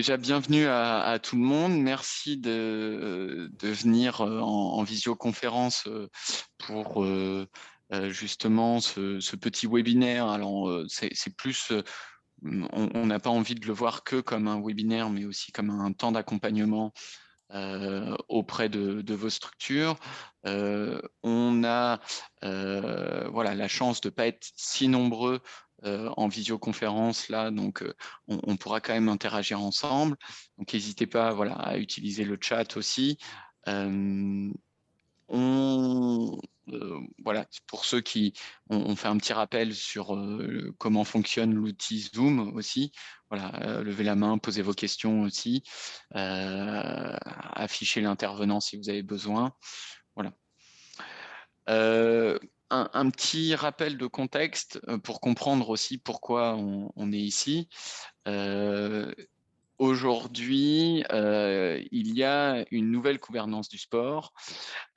Déjà, bienvenue à tout le monde. Merci de venir en visioconférence pour justement ce petit webinaire. Alors, c'est plus, on n'a pas envie de le voir que comme un webinaire, mais aussi comme un temps d'accompagnement auprès de vos structures. On a voilà, la chance de ne pas être si nombreux en visioconférence là, donc on pourra quand même interagir ensemble. Donc n'hésitez pas, voilà, à utiliser le chat aussi. Voilà, pour ceux qui on fait un petit rappel sur comment fonctionne l'outil Zoom aussi. Voilà, levez la main, posez vos questions aussi, affichez l'intervenant si vous avez besoin. Voilà. Un petit rappel de contexte pour comprendre aussi pourquoi on est ici. Aujourd'hui, il y a une nouvelle gouvernance du sport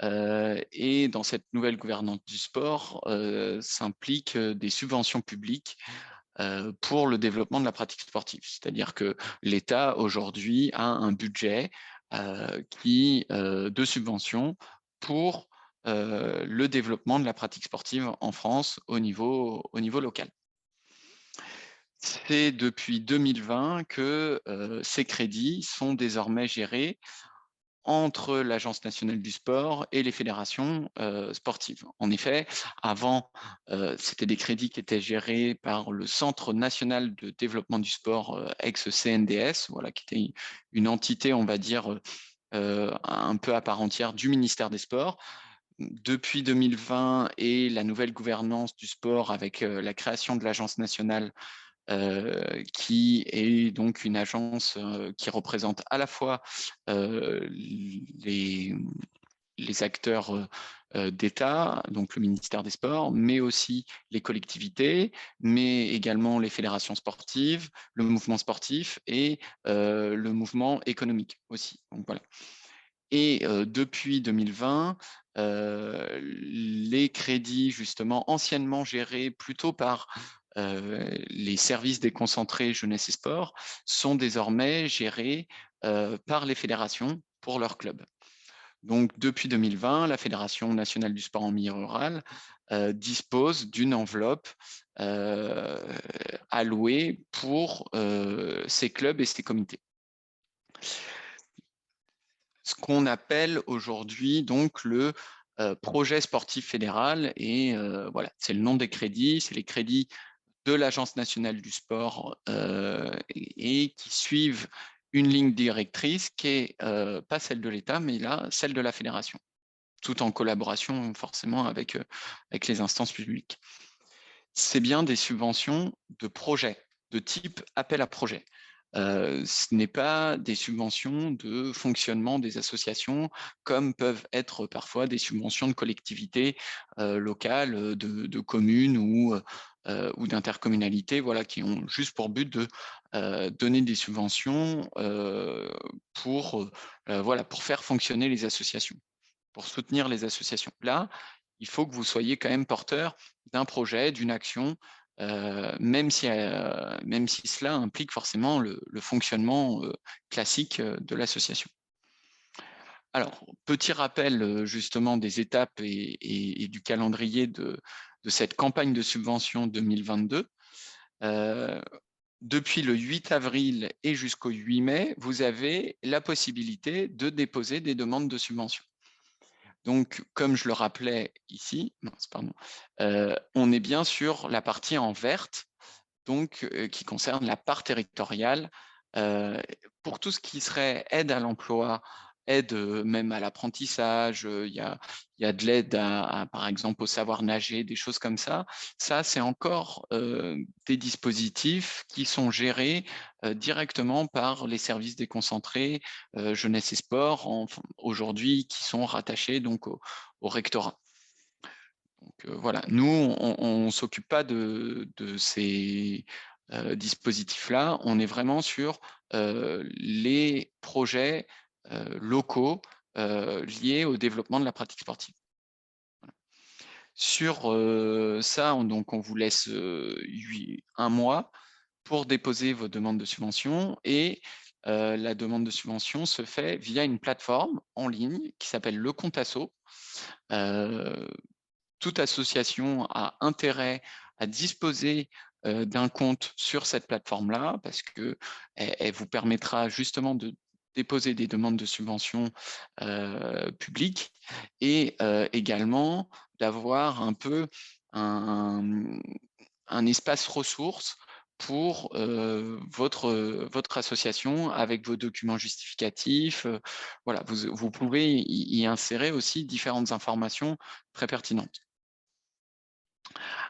et dans cette nouvelle gouvernance du sport s'impliquent des subventions publiques pour le développement de la pratique sportive. C'est-à-dire que l'État aujourd'hui a un budget de subventions pour le développement de la pratique sportive en France au niveau local. C'est depuis 2020 que ces crédits sont désormais gérés entre l'Agence nationale du sport et les fédérations sportives. En effet, avant, c'était des crédits qui étaient gérés par le Centre national de développement du sport, ex-CNDS, voilà, qui était une entité, on va dire, un peu à part entière du ministère des Sports. Depuis 2020 et la nouvelle gouvernance du sport avec la création de l'Agence nationale qui est donc une agence qui représente à la fois les acteurs d'État, donc le ministère des Sports, mais aussi les collectivités, mais également les fédérations sportives, le mouvement sportif et le mouvement économique aussi. Donc, voilà. Et depuis 2020, les crédits justement anciennement gérés plutôt par les services déconcentrés jeunesse et sport sont désormais gérés par les fédérations pour leurs clubs. Donc depuis 2020, la Fédération nationale du sport en milieu rural dispose d'une enveloppe allouée pour ces clubs et ces comités. Ce qu'on appelle aujourd'hui donc le projet sportif fédéral, et voilà, c'est le nom des crédits, c'est les crédits de l'Agence nationale du sport et qui suivent une ligne directrice qui est pas celle de l'État, mais là, celle de la fédération, tout en collaboration forcément avec les instances publiques. C'est bien des subventions de projets, de type appel à projet. Ce n'est pas des subventions de fonctionnement des associations, comme peuvent être parfois des subventions de collectivités locales, de communes ou d'intercommunalités, voilà, qui ont juste pour but de donner des subventions voilà, pour faire fonctionner les associations, pour soutenir les associations. Là, il faut que vous soyez quand même porteur d'un projet, d'une action, même si cela implique forcément le fonctionnement classique de l'association. Alors, petit rappel justement des étapes et du calendrier de cette campagne de subvention 2022. Depuis le 8 avril et jusqu'au 8 mai, vous avez la possibilité de déposer des demandes de subvention. Donc, comme je le rappelais ici, on est bien sur la partie en verte, donc qui concerne la part territoriale. Pour tout ce qui serait aide à l'emploi, aide même à l'apprentissage, il y a de l'aide par exemple, au savoir nager, des choses comme ça. Ça, c'est encore des dispositifs qui sont gérés directement par les services déconcentrés jeunesse et sport, aujourd'hui, qui sont rattachés donc au rectorat. Donc voilà, nous, on ne s'occupe pas de ces dispositifs-là, on est vraiment sur les projets locaux liés au développement de la pratique sportive. Voilà. Sur ça, donc on vous laisse un mois pour déposer vos demandes de subvention, et la demande de subvention se fait via une plateforme en ligne qui s'appelle Le Compte Asso. Toute association a intérêt à disposer d'un compte sur cette plateforme-là parce qu'elle vous permettra justement de déposer des demandes de subventions publiques et également d'avoir un peu un espace ressources pour votre association avec vos documents justificatifs. Voilà, vous pouvez y insérer aussi différentes informations très pertinentes.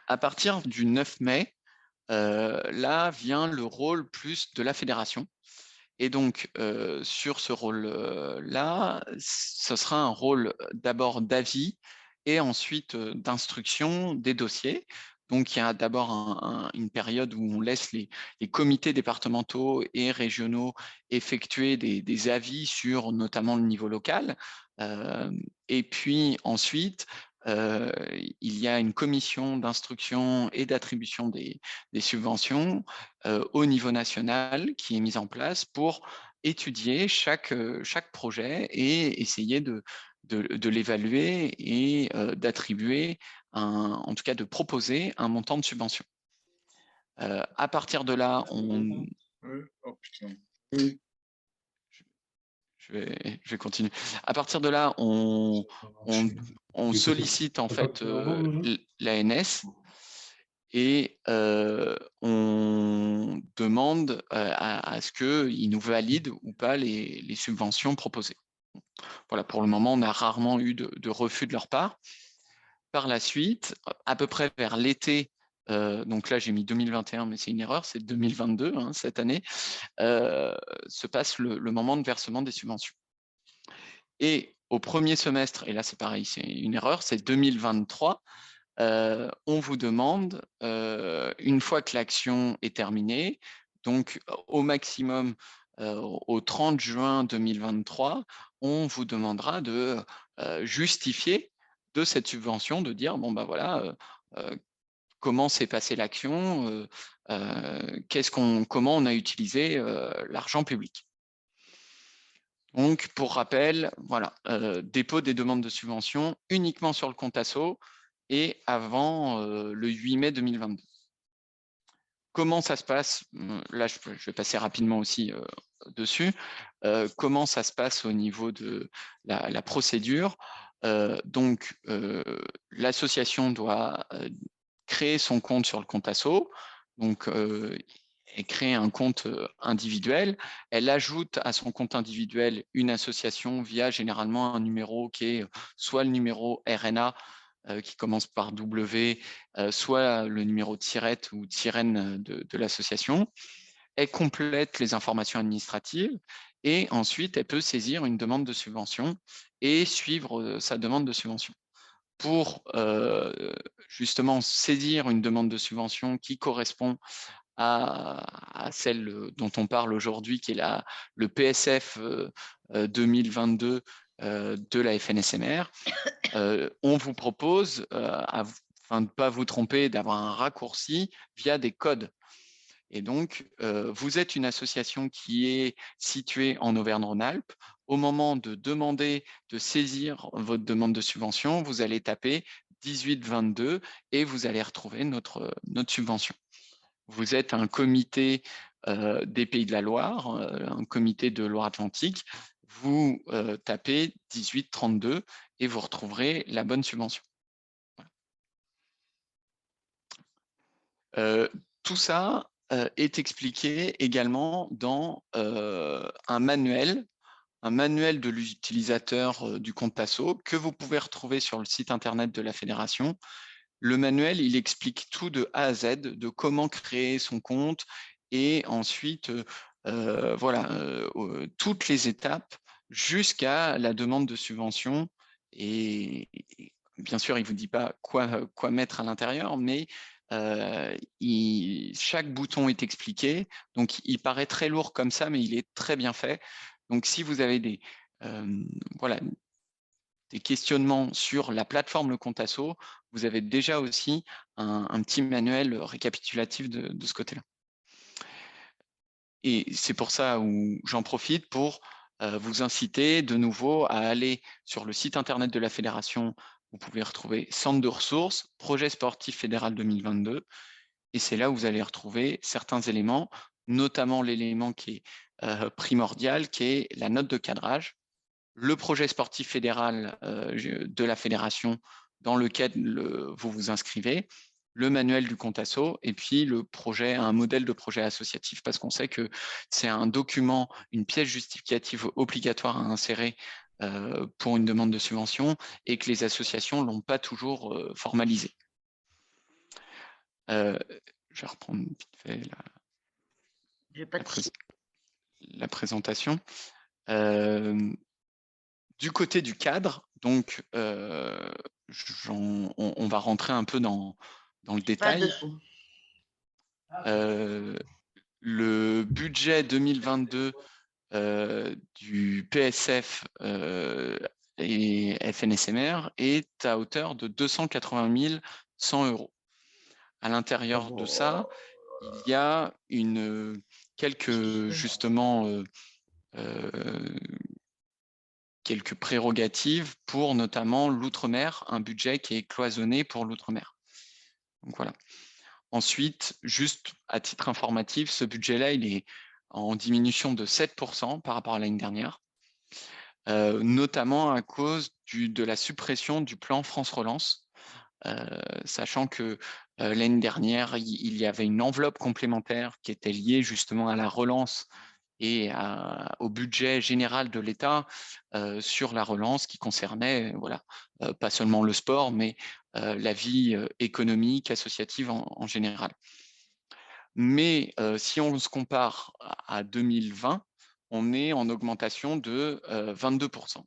À partir du 9 mai, là vient le rôle plus de la fédération. Et donc, sur ce rôle-là, ce sera un rôle d'abord d'avis et ensuite d'instruction des dossiers. Donc, il y a d'abord une période où on laisse les comités départementaux et régionaux effectuer des avis sur notamment le niveau local. Et puis ensuite, il y a une commission d'instruction et d'attribution des subventions au niveau national qui est mise en place pour étudier chaque projet et essayer de l'évaluer et d'attribuer, en tout cas de proposer un montant de subvention. À partir de là, Oh, putain. je vais continuer. À partir de là, on sollicite en fait l'ANS et on demande à ce qu'ils nous valident ou pas les subventions proposées. Voilà, pour le moment, on a rarement eu de refus de leur part. Par la suite, à peu près vers l'été, donc là j'ai mis 2021, mais c'est une erreur, c'est 2022, hein, cette année, se passe le moment de versement des subventions. Et au premier semestre, et là c'est pareil, c'est une erreur, c'est 2023, on vous demande, une fois que l'action est terminée, donc au maximum au 30 juin 2023, on vous demandera de justifier de cette subvention, de dire, bon ben voilà, comment s'est passée l'action, comment on a utilisé l'argent public. Donc, pour rappel, voilà, dépôt des demandes de subvention uniquement sur le compte Asso et avant le 8 mai 2022. Comment ça se passe? Là, je vais passer rapidement aussi dessus. Comment ça se passe au niveau de la procédure? Donc, l'association doit créer son compte sur le compte Asso. Donc, et créer un compte individuel. Elle ajoute à son compte individuel une association via généralement un numéro qui est soit le numéro RNA qui commence par W, soit le numéro de tirette ou tirenne de l'association. Elle complète les informations administratives et ensuite elle peut saisir une demande de subvention et suivre sa demande de subvention. Pour justement saisir une demande de subvention qui correspond à celle dont on parle aujourd'hui, qui est le PSF 2022 de la FNSMR, on vous propose, afin de ne pas vous tromper, d'avoir un raccourci via des codes. Et donc, vous êtes une association qui est située en Auvergne-Rhône-Alpes. Au moment de demander, de saisir votre demande de subvention, vous allez taper 1822 et vous allez retrouver notre subvention. Vous êtes un comité des Pays de la Loire, un comité de Loire-Atlantique. Vous tapez 1832 et vous retrouverez la bonne subvention. Tout ça est expliqué également dans un manuel de l'utilisateur du compte Asso que vous pouvez retrouver sur le site internet de la fédération. Le manuel, il explique tout de A à Z, de comment créer son compte et ensuite, voilà, toutes les étapes jusqu'à la demande de subvention. Et bien sûr, il ne vous dit pas quoi mettre à l'intérieur, mais chaque bouton est expliqué. Donc, il paraît très lourd comme ça, mais il est très bien fait. Donc, si vous avez voilà, des questionnements sur la plateforme Le Compte Asso, vous avez déjà aussi un petit manuel récapitulatif de ce côté-là. Et c'est pour ça où j'en profite pour vous inciter de nouveau à aller sur le site internet de la fédération. Vous pouvez retrouver centre de ressources, projet sportif fédéral 2022. Et c'est là où vous allez retrouver certains éléments, notamment l'élément qui est primordial, qui est la note de cadrage, le projet sportif fédéral de la fédération dans lequel vous vous inscrivez, le manuel du compte asso et puis le projet, un modèle de projet associatif, parce qu'on sait que c'est un document, une pièce justificative obligatoire à insérer pour une demande de subvention et que les associations ne l'ont pas toujours formalisé. Je vais reprendre vite fait la présentation. Du côté du cadre, donc on va rentrer un peu dans le détail. Le budget 2022 du PSF et FNSMR est à hauteur de 280 100 €. À l'intérieur de ça, il y a quelques prérogatives pour notamment l'outre-mer, un budget qui est cloisonné pour l'outre-mer. Donc voilà. Ensuite, juste à titre informatif, ce budget-là, il est en diminution de 7% par rapport à l'année dernière, notamment à cause de la suppression du plan France Relance, sachant que l'année dernière, il y avait une enveloppe complémentaire qui était liée justement à la relance et au budget général de l'État sur la relance qui concernait pas seulement le sport, mais la vie économique, associative en général. Mais si on se compare à 2020, on est en augmentation de 22%.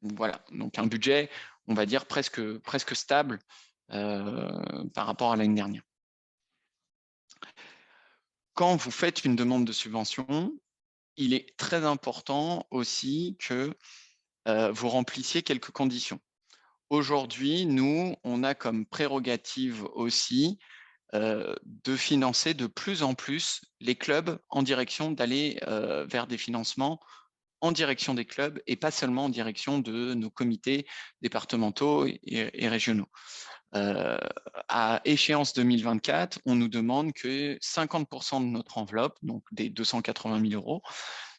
Voilà, donc un budget, on va dire, presque stable par rapport à l'année dernière. Quand vous faites une demande de subvention, il est très important aussi que vous remplissiez quelques conditions. Aujourd'hui, nous, on a comme prérogative aussi de financer de plus en plus les clubs en direction d'aller vers des financements en direction des clubs et pas seulement en direction de nos comités départementaux et régionaux. À échéance 2024, on nous demande que 50% de notre enveloppe, donc des 280 000 €,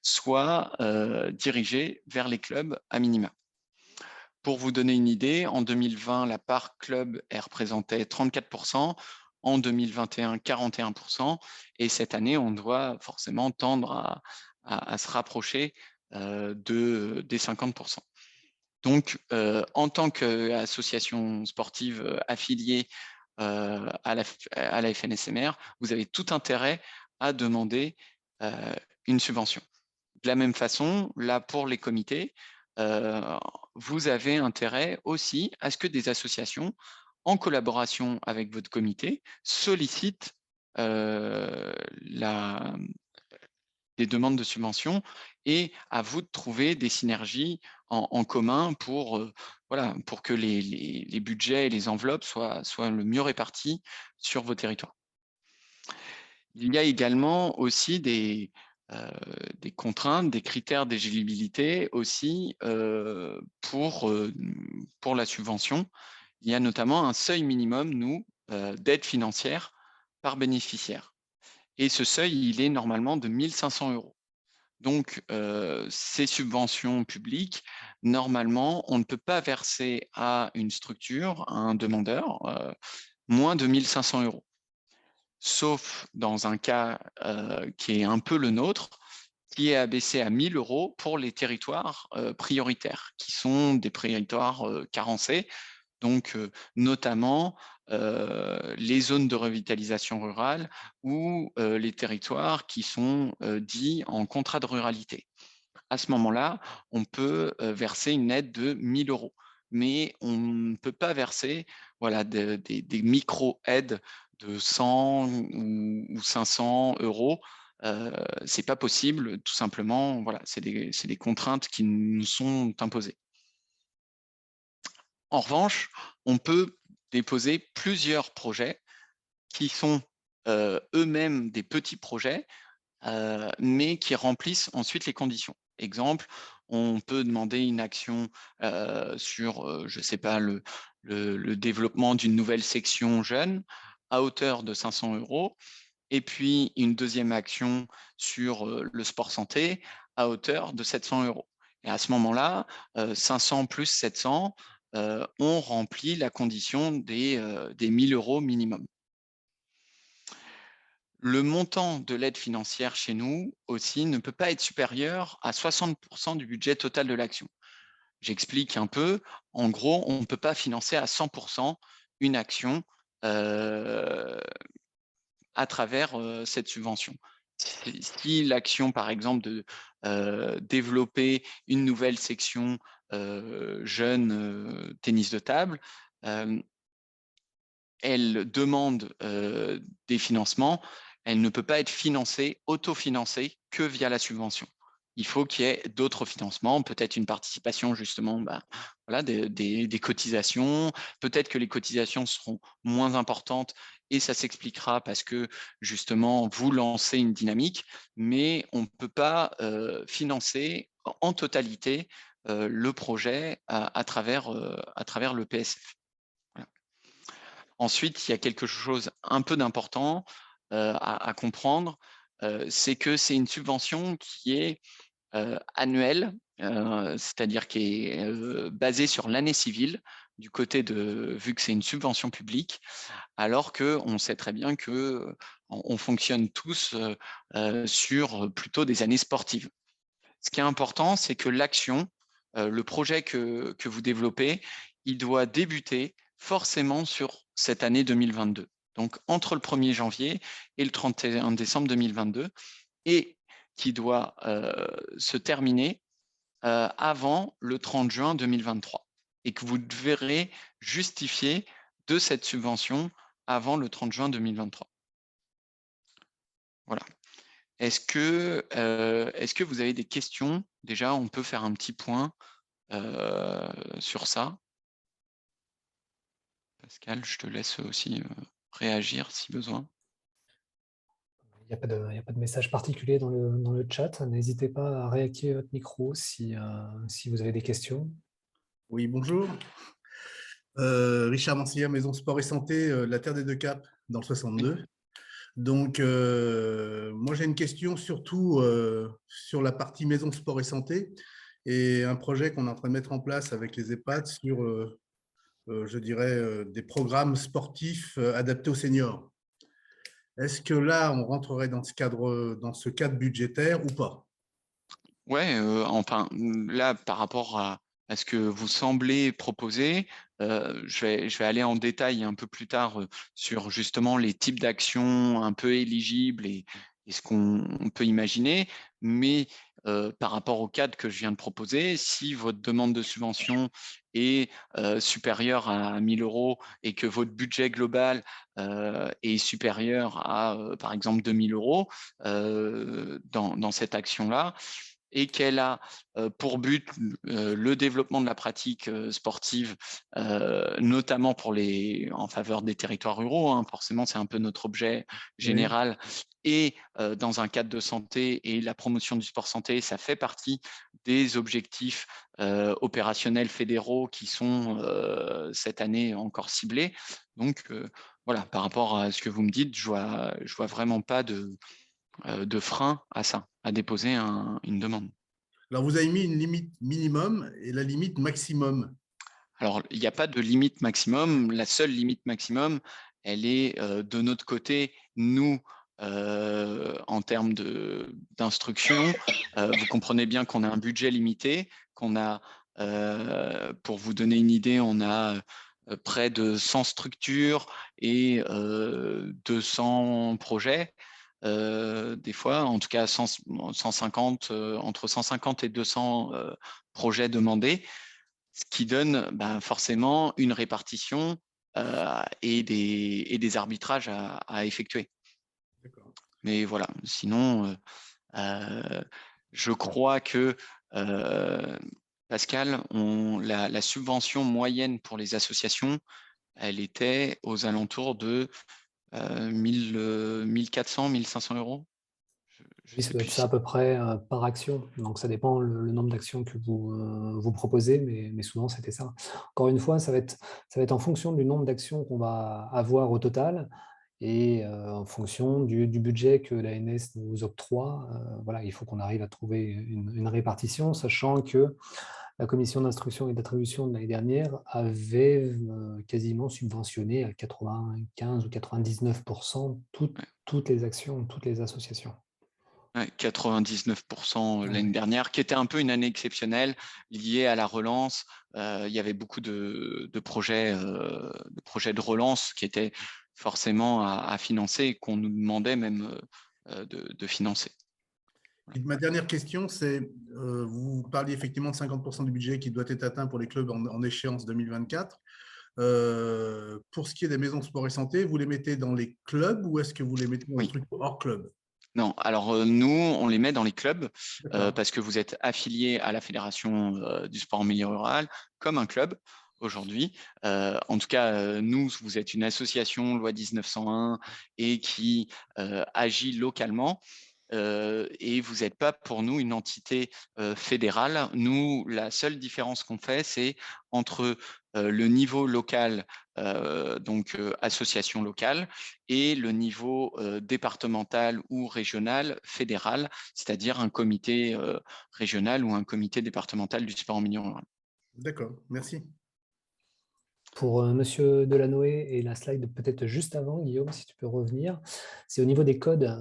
soit dirigée vers les clubs à minima. Pour vous donner une idée, en 2020, la part club représentait 34%, en 2021, 41%, et cette année, on doit forcément tendre à se rapprocher des 50%. Donc, en tant qu'association sportive affiliée à la FNSMR, vous avez tout intérêt à demander une subvention. De la même façon, là, pour les comités, vous avez intérêt aussi à ce que des associations, en collaboration avec votre comité, sollicitent des demandes de subvention et à vous de trouver des synergies en commun pour que les budgets et les enveloppes soient le mieux répartis sur vos territoires. Il y a également aussi des contraintes, des critères d'éligibilité aussi pour la subvention. Il y a notamment un seuil minimum, d'aide financière par bénéficiaire. Et ce seuil, il est normalement de 1 500 €. Donc, ces subventions publiques, normalement, on ne peut pas verser à une structure, à un demandeur, moins de 1 500 €. Sauf dans un cas qui est un peu le nôtre, qui est abaissé à 1 000 € pour les territoires prioritaires, qui sont des territoires carencés, donc notamment les zones de revitalisation rurale ou les territoires qui sont dits en contrat de ruralité. À ce moment-là, on peut verser une aide de 1 000 €, mais on ne peut pas verser des micro-aides de 100 ou 500 €. Ce n'est pas possible, tout simplement, c'est des contraintes qui nous sont imposées. En revanche, on peut déposer plusieurs projets qui sont eux-mêmes des petits projets mais qui remplissent ensuite les conditions. Exemple, on peut demander une action sur, je ne sais pas, le développement d'une nouvelle section jeune à hauteur de 500 €, et puis une deuxième action sur le sport santé à hauteur de 700 €. Et à ce moment-là, 500 plus 700, on remplit la condition des 1 000 € minimum. Le montant de l'aide financière chez nous aussi ne peut pas être supérieur à 60 du budget total de l'action. J'explique un peu. En gros, on ne peut pas financer à 100 une action euh, à travers cette subvention. Si l'action, par exemple, de développer une nouvelle section jeune tennis de table, elle demande des financements, elle ne peut pas être financée, autofinancée que via la subvention. Il faut qu'il y ait d'autres financements, peut-être une participation justement, voilà, des cotisations. Peut-être que les cotisations seront moins importantes et ça s'expliquera parce que justement, vous lancez une dynamique, mais on ne peut pas financer en totalité le projet à travers le PSF. Voilà. Ensuite, il y a quelque chose un peu d'important à comprendre, c'est que c'est une subvention qui est annuelle, c'est-à-dire qui est basée sur l'année civile, du côté de, vu que c'est une subvention publique, alors qu'on sait très bien que on fonctionne tous sur plutôt des années sportives. Ce qui est important, c'est que l'action, le projet que vous développez, il doit débuter forcément sur cette année 2022. Donc, entre le 1er janvier et le 31 décembre 2022, et qui doit se terminer avant le 30 juin 2023. Et que vous devrez justifier de cette subvention avant le 30 juin 2023. Voilà. Est-ce que vous avez des questions? Déjà, on peut faire un petit point sur ça. Pascal, je te laisse aussi réagir si besoin. Il n'y a pas de message particulier dans le chat. N'hésitez pas à réactiver votre micro si vous avez des questions. Oui, bonjour. Richard Mansilla, Maison Sport et Santé, la Terre des Deux Caps, dans le 62. Oui. Donc, moi, j'ai une question surtout sur la partie Maison Sport et Santé et un projet qu'on est en train de mettre en place avec les EHPAD sur, je dirais, des programmes sportifs adaptés aux seniors. Est-ce que là, on rentrerait dans ce cadre budgétaire ou pas? Ouais, enfin, là, par rapport à ce que vous semblez proposer, je vais aller en détail un peu plus tard sur justement les types d'actions un peu éligibles et ce qu'on peut imaginer. Mais par rapport au cadre que je viens de proposer, si votre demande de subvention est supérieure à 1 000 € et que votre budget global est supérieur à, par exemple, 2 000 € dans cette action-là, et qu'elle a pour but le développement de la pratique sportive, notamment en faveur des territoires ruraux, hein, forcément c'est un peu notre objet général, oui. Et dans un cadre de santé et la promotion du sport santé, ça fait partie des objectifs opérationnels fédéraux qui sont cette année encore ciblés. Donc voilà, par rapport à ce que vous me dites, je vois vraiment pas de frein à ça, à déposer une demande. Alors, vous avez mis une limite minimum et la limite maximum. Alors, il n'y a pas de limite maximum. La seule limite maximum, elle est de notre côté, nous, en termes d'instruction. Vous comprenez bien qu'on a un budget limité, qu'on a, pour vous donner une idée, on a près de 100 structures et 200 projets. Des fois, en tout cas 150, entre 150 et 200 projets demandés, ce qui donne forcément une répartition et des arbitrages à effectuer. Mais voilà, sinon, je crois que, Pascal, la subvention moyenne pour les associations, elle était aux alentours de 1400, 1500 €. je Oui, ça sais doit plus être ça à si… peu près par action. Donc, ça dépend le nombre d'actions que vous proposez, mais souvent, c'était ça. Encore une fois, ça va être en fonction du nombre d'actions qu'on va avoir au total et en fonction du budget que l'ANS nous octroie. Voilà, il faut qu'on arrive à trouver une répartition, sachant que la commission d'instruction et d'attribution de l'année dernière avait quasiment subventionné à 95 ou 99% toutes les actions, toutes les associations. Ouais, 99% l'année Ouais. dernière, qui était un peu une année exceptionnelle liée à la relance. Il y avait beaucoup de projets de relance qui étaient forcément à financer et qu'on nous demandait même de financer. Et ma dernière question, c'est, vous parliez effectivement de 50% du budget qui doit être atteint pour les clubs en échéance 2024. Pour ce qui est des maisons sport et santé, vous les mettez dans les clubs ou est-ce que vous les mettez dans des Oui. structures hors club? Non, alors nous, on les met dans les clubs D'accord. parce que vous êtes affilié à la Fédération du sport en milieu rural comme un club aujourd'hui. En tout cas, nous, vous êtes une association loi 1901 et qui agit localement. Et vous n'êtes pas pour nous une entité fédérale. Nous, la seule différence qu'on fait, c'est entre le niveau local, donc association locale, et le niveau départemental ou régional, fédéral, c'est-à-dire un comité régional ou un comité départemental du sport en milieu rural. D'accord, merci. Pour Monsieur Delanoë et la slide peut-être juste avant, Guillaume, si tu peux revenir, c'est au niveau des codes.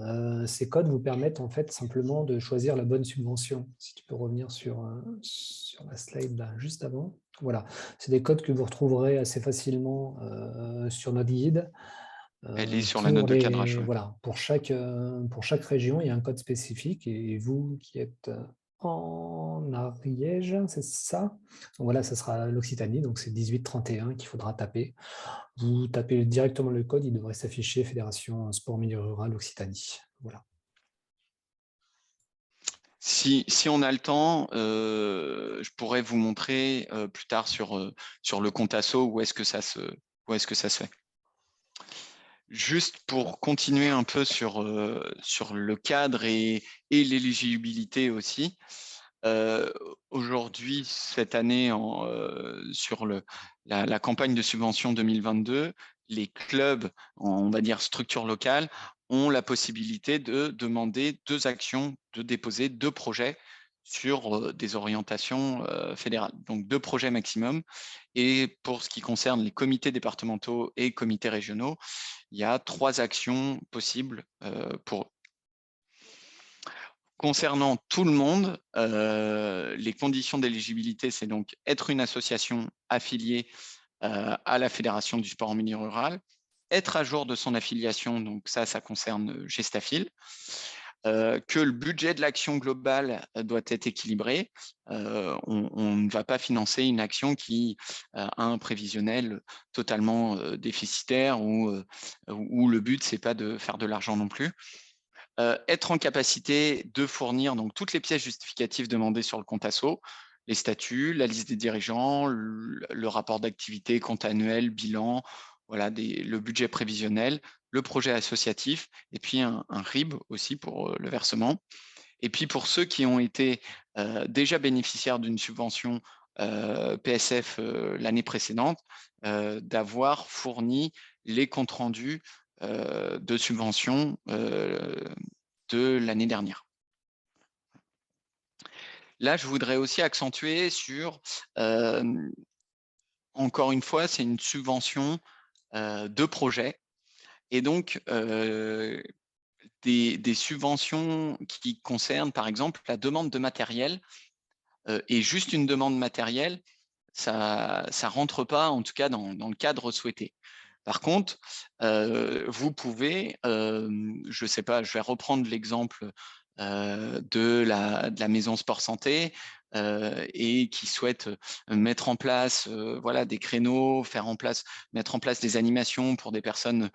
Ces codes vous permettent en fait simplement de choisir la bonne subvention. Si tu peux revenir sur la slide là, juste avant. Voilà, c'est des codes que vous retrouverez assez facilement sur notre guide. Elle est sur la note de cadrage. Ouais. Voilà, pour chaque région, il y a un code spécifique et vous qui êtes en Ariège, c'est ça? Donc voilà, ça sera l'Occitanie, donc c'est 1831 qu'il faudra taper. Vous tapez directement le code, il devrait s'afficher Fédération Sport Milieu Rural Occitanie. Voilà. Si on a le temps, je pourrais vous montrer plus tard sur le Contasso où est-ce que ça se fait. Juste pour continuer un peu sur le cadre et l'éligibilité aussi. Aujourd'hui, cette année, sur la campagne de subvention 2022, les clubs, on va dire structures locales, ont la possibilité de demander 2 actions, de déposer 2 projets sur des orientations fédérales. Donc 2 projets maximum. Et pour ce qui concerne les comités départementaux et comités régionaux, il y a 3 actions possibles pour eux. Concernant tout le monde, les conditions d'éligibilité, c'est donc être une association affiliée à la Fédération du sport en milieu rural, être à jour de son affiliation, donc ça concerne Gestafil, que le budget de l'action globale doit être équilibré. On ne va pas financer une action qui a un prévisionnel totalement déficitaire ou le but, c'est pas de faire de l'argent non plus. Être en capacité de fournir donc toutes les pièces justificatives demandées sur le compte asso, les statuts, la liste des dirigeants, le rapport d'activité, compte annuel, bilan, voilà, le budget prévisionnel, le projet associatif et puis un RIB aussi pour le versement. Et puis pour ceux qui ont été déjà bénéficiaires d'une subvention PSF l'année précédente, d'avoir fourni les comptes rendus de subvention de l'année dernière. Là, je voudrais aussi accentuer sur, encore une fois, c'est une subvention de projet. Et donc, des subventions qui concernent, par exemple, la demande de matériel et juste une demande matérielle, ça ne rentre pas, en tout cas, dans le cadre souhaité. Par contre, vous pouvez, je ne sais pas, je vais reprendre l'exemple de la maison sport santé et qui souhaite mettre en place voilà, des créneaux, mettre en place des animations pour des personnes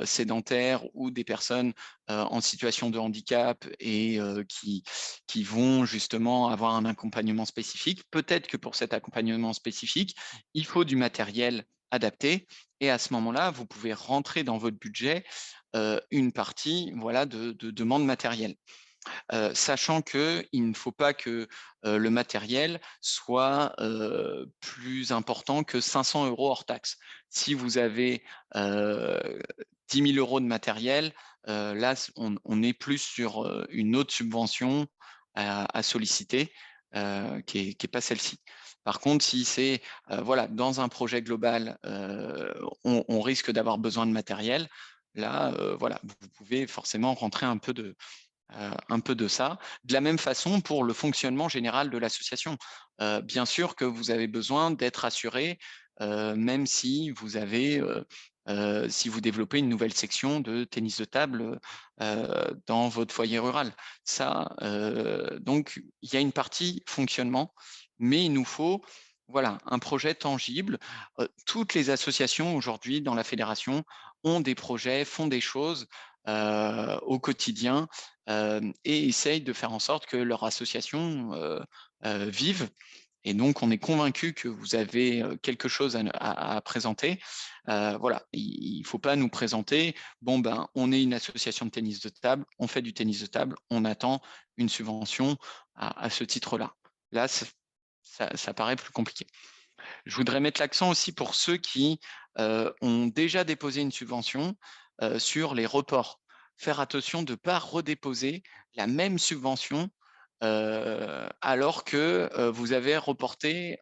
sédentaires ou des personnes en situation de handicap et qui vont justement avoir un accompagnement spécifique. Peut-être que pour cet accompagnement spécifique, il faut du matériel adapté. Et à ce moment-là, vous pouvez rentrer dans votre budget une partie voilà, de demande matérielle. Sachant qu'il ne faut pas que le matériel soit plus important que 500 € hors taxe. Si vous avez 10 000 € de matériel, là, on est plus sur une autre subvention à solliciter, qui est pas celle-ci. Par contre, si c'est voilà, dans un projet global, on risque d'avoir besoin de matériel, là, voilà, vous pouvez forcément rentrer un peu de ça. De la même façon pour le fonctionnement général de l'association. Bien sûr que vous avez besoin d'être assuré, même si vous avez, si vous développez une nouvelle section de tennis de table dans votre foyer rural. Ça, donc il y a une partie fonctionnement, mais il nous faut voilà, un projet tangible. Toutes les associations aujourd'hui dans la fédération ont des projets, font des choses au quotidien et essayent de faire en sorte que leur association vive. Et donc, on est convaincu que vous avez quelque chose à présenter. Voilà, il ne faut pas nous présenter, bon, ben, on est une association de tennis de table, on fait du tennis de table, on attend une subvention à ce titre-là. Là, ça paraît plus compliqué. Je voudrais mettre l'accent aussi pour ceux qui ont déjà déposé une subvention sur les reports. Faire attention de ne pas redéposer la même subvention alors que vous avez reporté,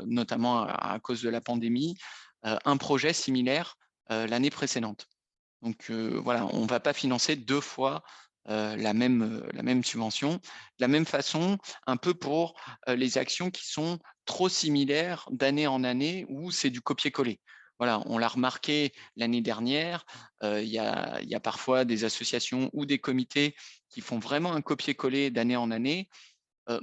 notamment à cause de la pandémie, un projet similaire l'année précédente. Donc voilà, on ne va pas financer 2 fois la même subvention. De la même façon, un peu pour les actions qui sont trop similaires d'année en année où c'est du copier-coller. Voilà, on l'a remarqué l'année dernière, il y a parfois des associations ou des comités qui font vraiment un copier-coller d'année en année.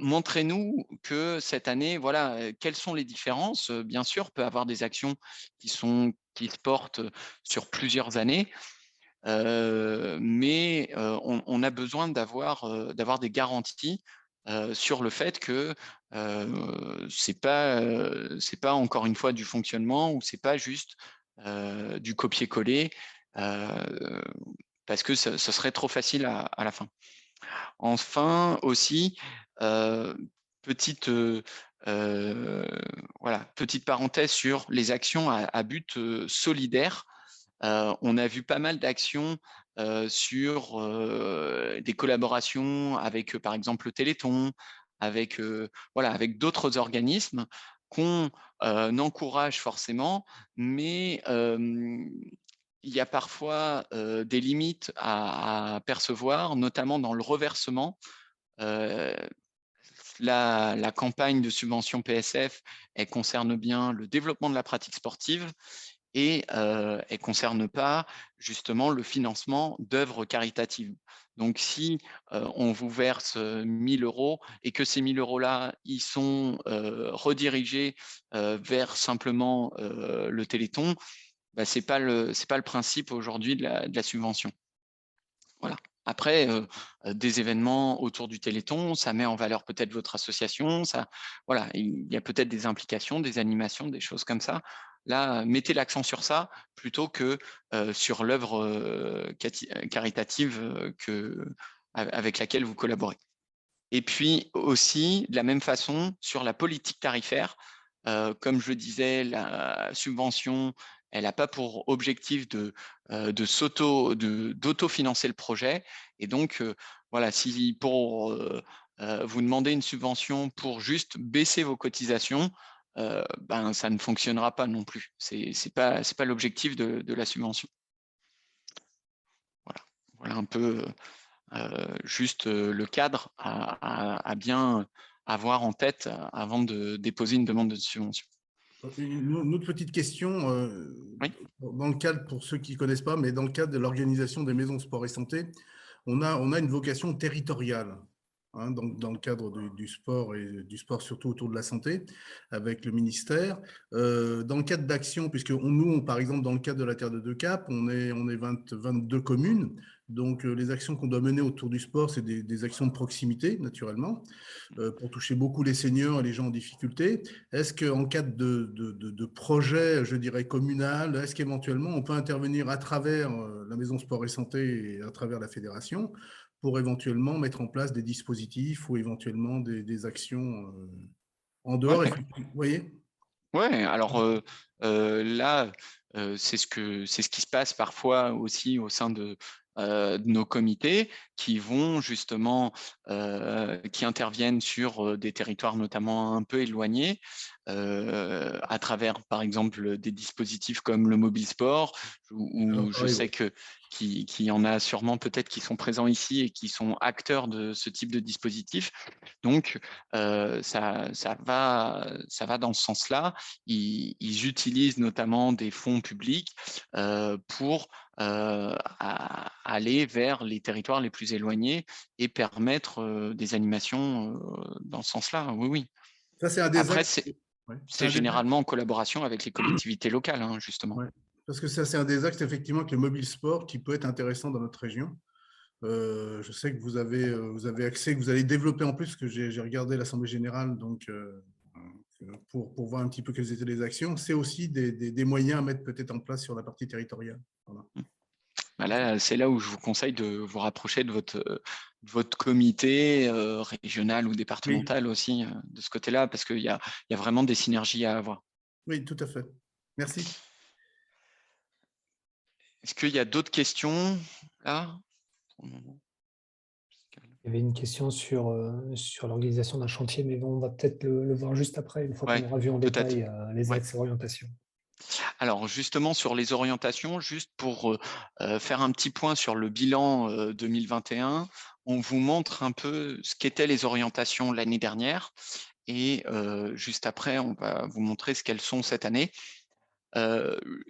Montrez-nous que cette année, voilà, quelles sont les différences. Bien sûr, peut avoir des actions qui se portent sur plusieurs années, mais on a besoin d'avoir des garanties sur le fait que c'est pas encore une fois du fonctionnement ou c'est pas juste du copier-coller, parce que ce serait trop facile à la fin. Enfin aussi, petite voilà, petite parenthèse sur les actions à but solidaire. On a vu pas mal d'actions sur des collaborations avec, par exemple, le Téléthon, avec, voilà, avec d'autres organismes qu'on encourage forcément, mais il y a parfois des limites à percevoir, notamment dans le reversement. Euh, la campagne de subvention PSF, elle concerne bien le développement de la pratique sportive, et elle ne concerne pas justement le financement d'œuvres caritatives. Donc, si on vous verse 1 000 € et que ces 1 000 € là, ils sont redirigés vers simplement le Téléthon, bah, ce n'est pas le principe aujourd'hui de la subvention. Voilà. Après, des événements autour du Téléthon, ça met en valeur peut-être votre association, voilà, il y a peut-être des implications, des animations, des choses comme ça. Là, mettez l'accent sur ça plutôt que sur l'œuvre caritative avec laquelle vous collaborez. Et puis aussi, de la même façon, sur la politique tarifaire, comme je le disais, la subvention, elle n'a pas pour objectif d'autofinancer le projet. Et donc, voilà, si pour vous demandez une subvention pour juste baisser vos cotisations, ben, ça ne fonctionnera pas non plus. Ce n'est pas l'objectif de la subvention. Voilà un peu juste le cadre à bien avoir en tête avant de déposer une demande de subvention. Une autre petite question, Oui. dans le cadre, pour ceux qui ne connaissent pas, mais dans le cadre de l'organisation des maisons sport et santé, on a une vocation territoriale. hein, dans le cadre du sport et du sport surtout autour de la santé avec le ministère. Dans le cadre d'actions, puisque nous, par exemple, dans le cadre de la Terre de Deux Caps, on est 22 communes. Donc, les actions qu'on doit mener autour du sport, c'est des actions de proximité, naturellement, pour toucher beaucoup les seniors et les gens en difficulté. Est-ce qu'en cadre de projet, je dirais, communal, est-ce qu'éventuellement, on peut intervenir à travers la Maison Sport et Santé et à travers la fédération pour éventuellement mettre en place des dispositifs ou éventuellement des actions en dehors, Ouais, vous voyez? ouais. Alors là, c'est ce qui se passe parfois aussi au sein de nos comités qui vont justement, qui interviennent sur des territoires notamment un peu éloignés, à travers par exemple des dispositifs comme le mobile sport, où je Pareil, sais ouais. que qu'il y en a sûrement peut-être qui sont présents ici et qui sont acteurs de ce type de dispositif. Donc ça va dans ce sens-là. Ils utilisent notamment des fonds publics pour aller vers les territoires les plus éloignés et permettre des animations dans ce sens-là. Oui, oui. Ça, c'est un des Après, axes. Ouais, c'est c'est un des axes. généralement en collaboration avec les collectivités locales, hein, justement. Ouais. Parce que ça, c'est un des axes, effectivement, avec le mobile sport qui peut être intéressant dans notre région. Je sais que vous avez accès, que vous allez développer en plus, que j'ai regardé l'Assemblée générale, donc pour voir un petit peu quelles étaient les actions. C'est aussi des moyens à mettre peut-être en place sur la partie territoriale. Voilà. Bah là, c'est là où je vous conseille de vous rapprocher de votre comité régional ou Oui, départemental aussi de ce côté-là, parce qu'il y a vraiment des synergies à avoir. oui, tout à fait. Merci. Est-ce qu'il y a d'autres questions là? Il y avait une question sur l'organisation d'un chantier, mais bon, on va peut-être le voir juste après, une fois qu'on Ouais, aura vu en peut-être. détail les Ouais. axes et orientations. Alors justement sur les orientations, juste pour faire un petit point sur le bilan 2021, on vous montre un peu ce qu'étaient les orientations l'année dernière et juste après, on va vous montrer ce qu'elles sont cette année.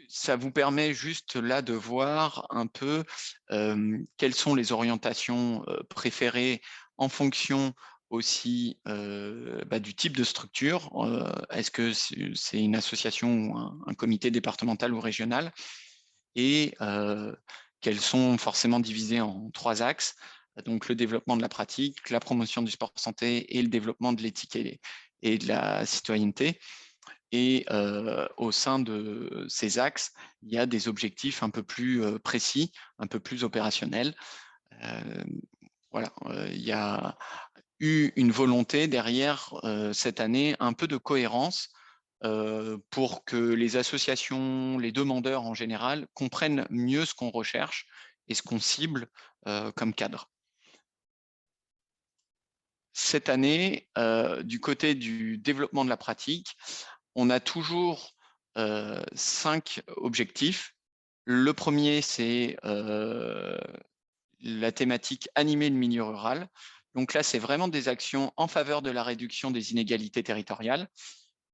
Ça vous permet juste là de voir un peu quelles sont les orientations préférées en fonction aussi du type de structure. Est-ce que c'est une association ou un comité départemental ou régional? Et qu'elles sont forcément divisées en 3 axes. Donc le développement de la pratique, la promotion du sport santé et le développement de l'éthique et de la citoyenneté. Et au sein de ces axes, il y a des objectifs un peu plus précis, un peu plus opérationnels. Voilà, il y a eu une volonté derrière cette année, un peu de cohérence pour que les associations, les demandeurs en général, comprennent mieux ce qu'on recherche et ce qu'on cible comme cadre. Cette année, du côté du développement de la pratique, on a toujours 5 objectifs. Le premier, c'est la thématique animer le milieu rural. Donc là, c'est vraiment des actions en faveur de la réduction des inégalités territoriales.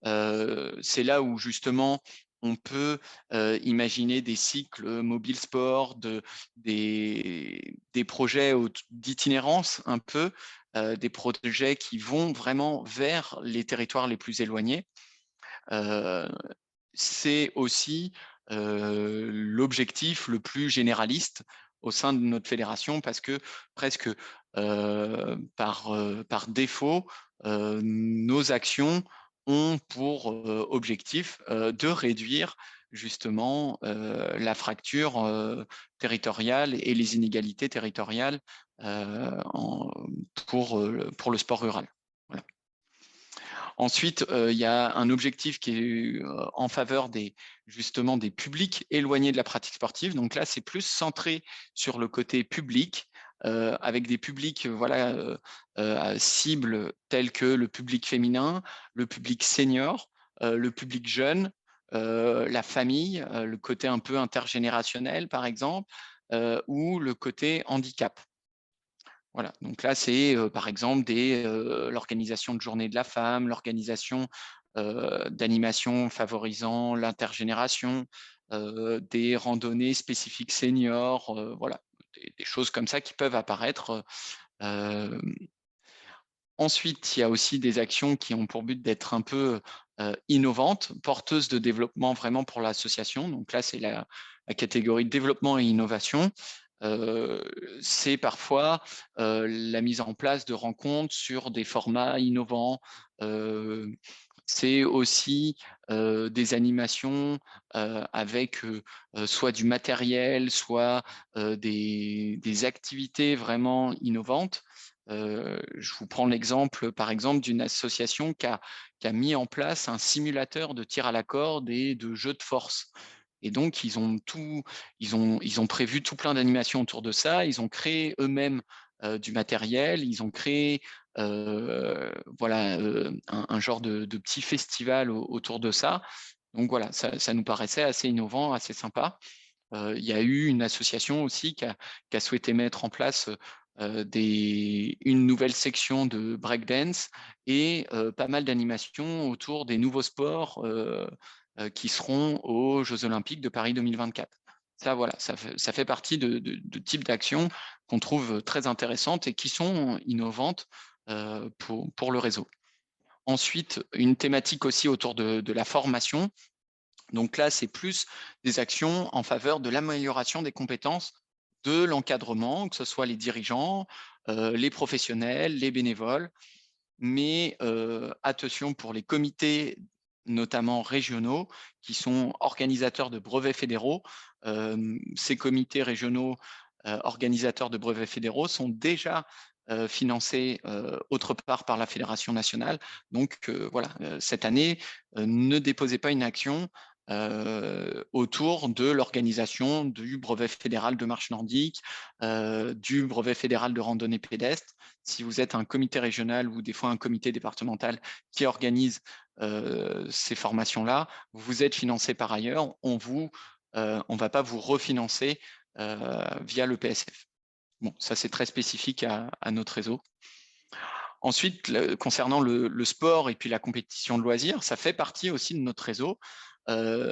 C'est là où justement on peut imaginer des cycles mobile sport, des projets d'itinérance un peu, des projets qui vont vraiment vers les territoires les plus éloignés. C'est aussi l'objectif le plus généraliste au sein de notre fédération parce que presque par défaut, nos actions ont pour objectif de réduire justement la fracture territoriale et les inégalités territoriales pour le sport rural. Voilà. Ensuite, il y a un objectif qui est en faveur justement des publics éloignés de la pratique sportive. Donc là, c'est plus centré sur le côté public, avec des publics cibles tels que le public féminin, le public senior, le public jeune, la famille, le côté un peu intergénérationnel, par exemple, ou le côté handicap. Voilà, donc là, c'est par exemple l'organisation de journée de la femme, l'organisation d'animations favorisant l'intergénération, des randonnées spécifiques seniors, voilà, des choses comme ça qui peuvent apparaître Ensuite, il y a aussi des actions qui ont pour but d'être un peu innovantes, porteuses de développement vraiment pour l'association. Donc là, c'est la catégorie développement et innovation. C'est parfois la mise en place de rencontres sur des formats innovants. C'est aussi des animations avec soit du matériel, soit des activités vraiment innovantes. Je vous prends l'exemple, par exemple, d'une association qui a mis en place un simulateur de tir à la corde et de jeu de force. Et donc, ils ont prévu tout plein d'animations autour de ça. Ils ont créé eux-mêmes du matériel. Ils ont créé voilà, un genre de petit festival autour de ça. Donc voilà, ça nous paraissait assez innovant, assez sympa. Il y a eu une association aussi qui a souhaité mettre en place une nouvelle section de breakdance et pas mal d'animations autour des nouveaux sports qui seront aux Jeux Olympiques de Paris 2024. Ça, voilà, ça fait partie de types d'actions qu'on trouve très intéressantes et qui sont innovantes pour le réseau. Ensuite, une thématique aussi autour de la formation. Donc là, c'est plus des actions en faveur de l'amélioration des compétences de l'encadrement, que ce soit les dirigeants, les professionnels, les bénévoles. Mais attention pour les comités, notamment régionaux, qui sont organisateurs de brevets fédéraux. Ces comités régionaux organisateurs de brevets fédéraux sont déjà financés autre part par la Fédération nationale. Donc voilà, cette année, ne déposez pas une action autour de l'organisation du brevet fédéral de marche nordique, du brevet fédéral de randonnée pédestre. Si vous êtes un comité régional ou des fois un comité départemental qui organise ces formations-là, vous êtes financé par ailleurs, on ne va pas vous refinancer via le PSF. Bon, ça c'est très spécifique à notre réseau. Ensuite, concernant le sport et puis la compétition de loisirs, ça fait partie aussi de notre réseau.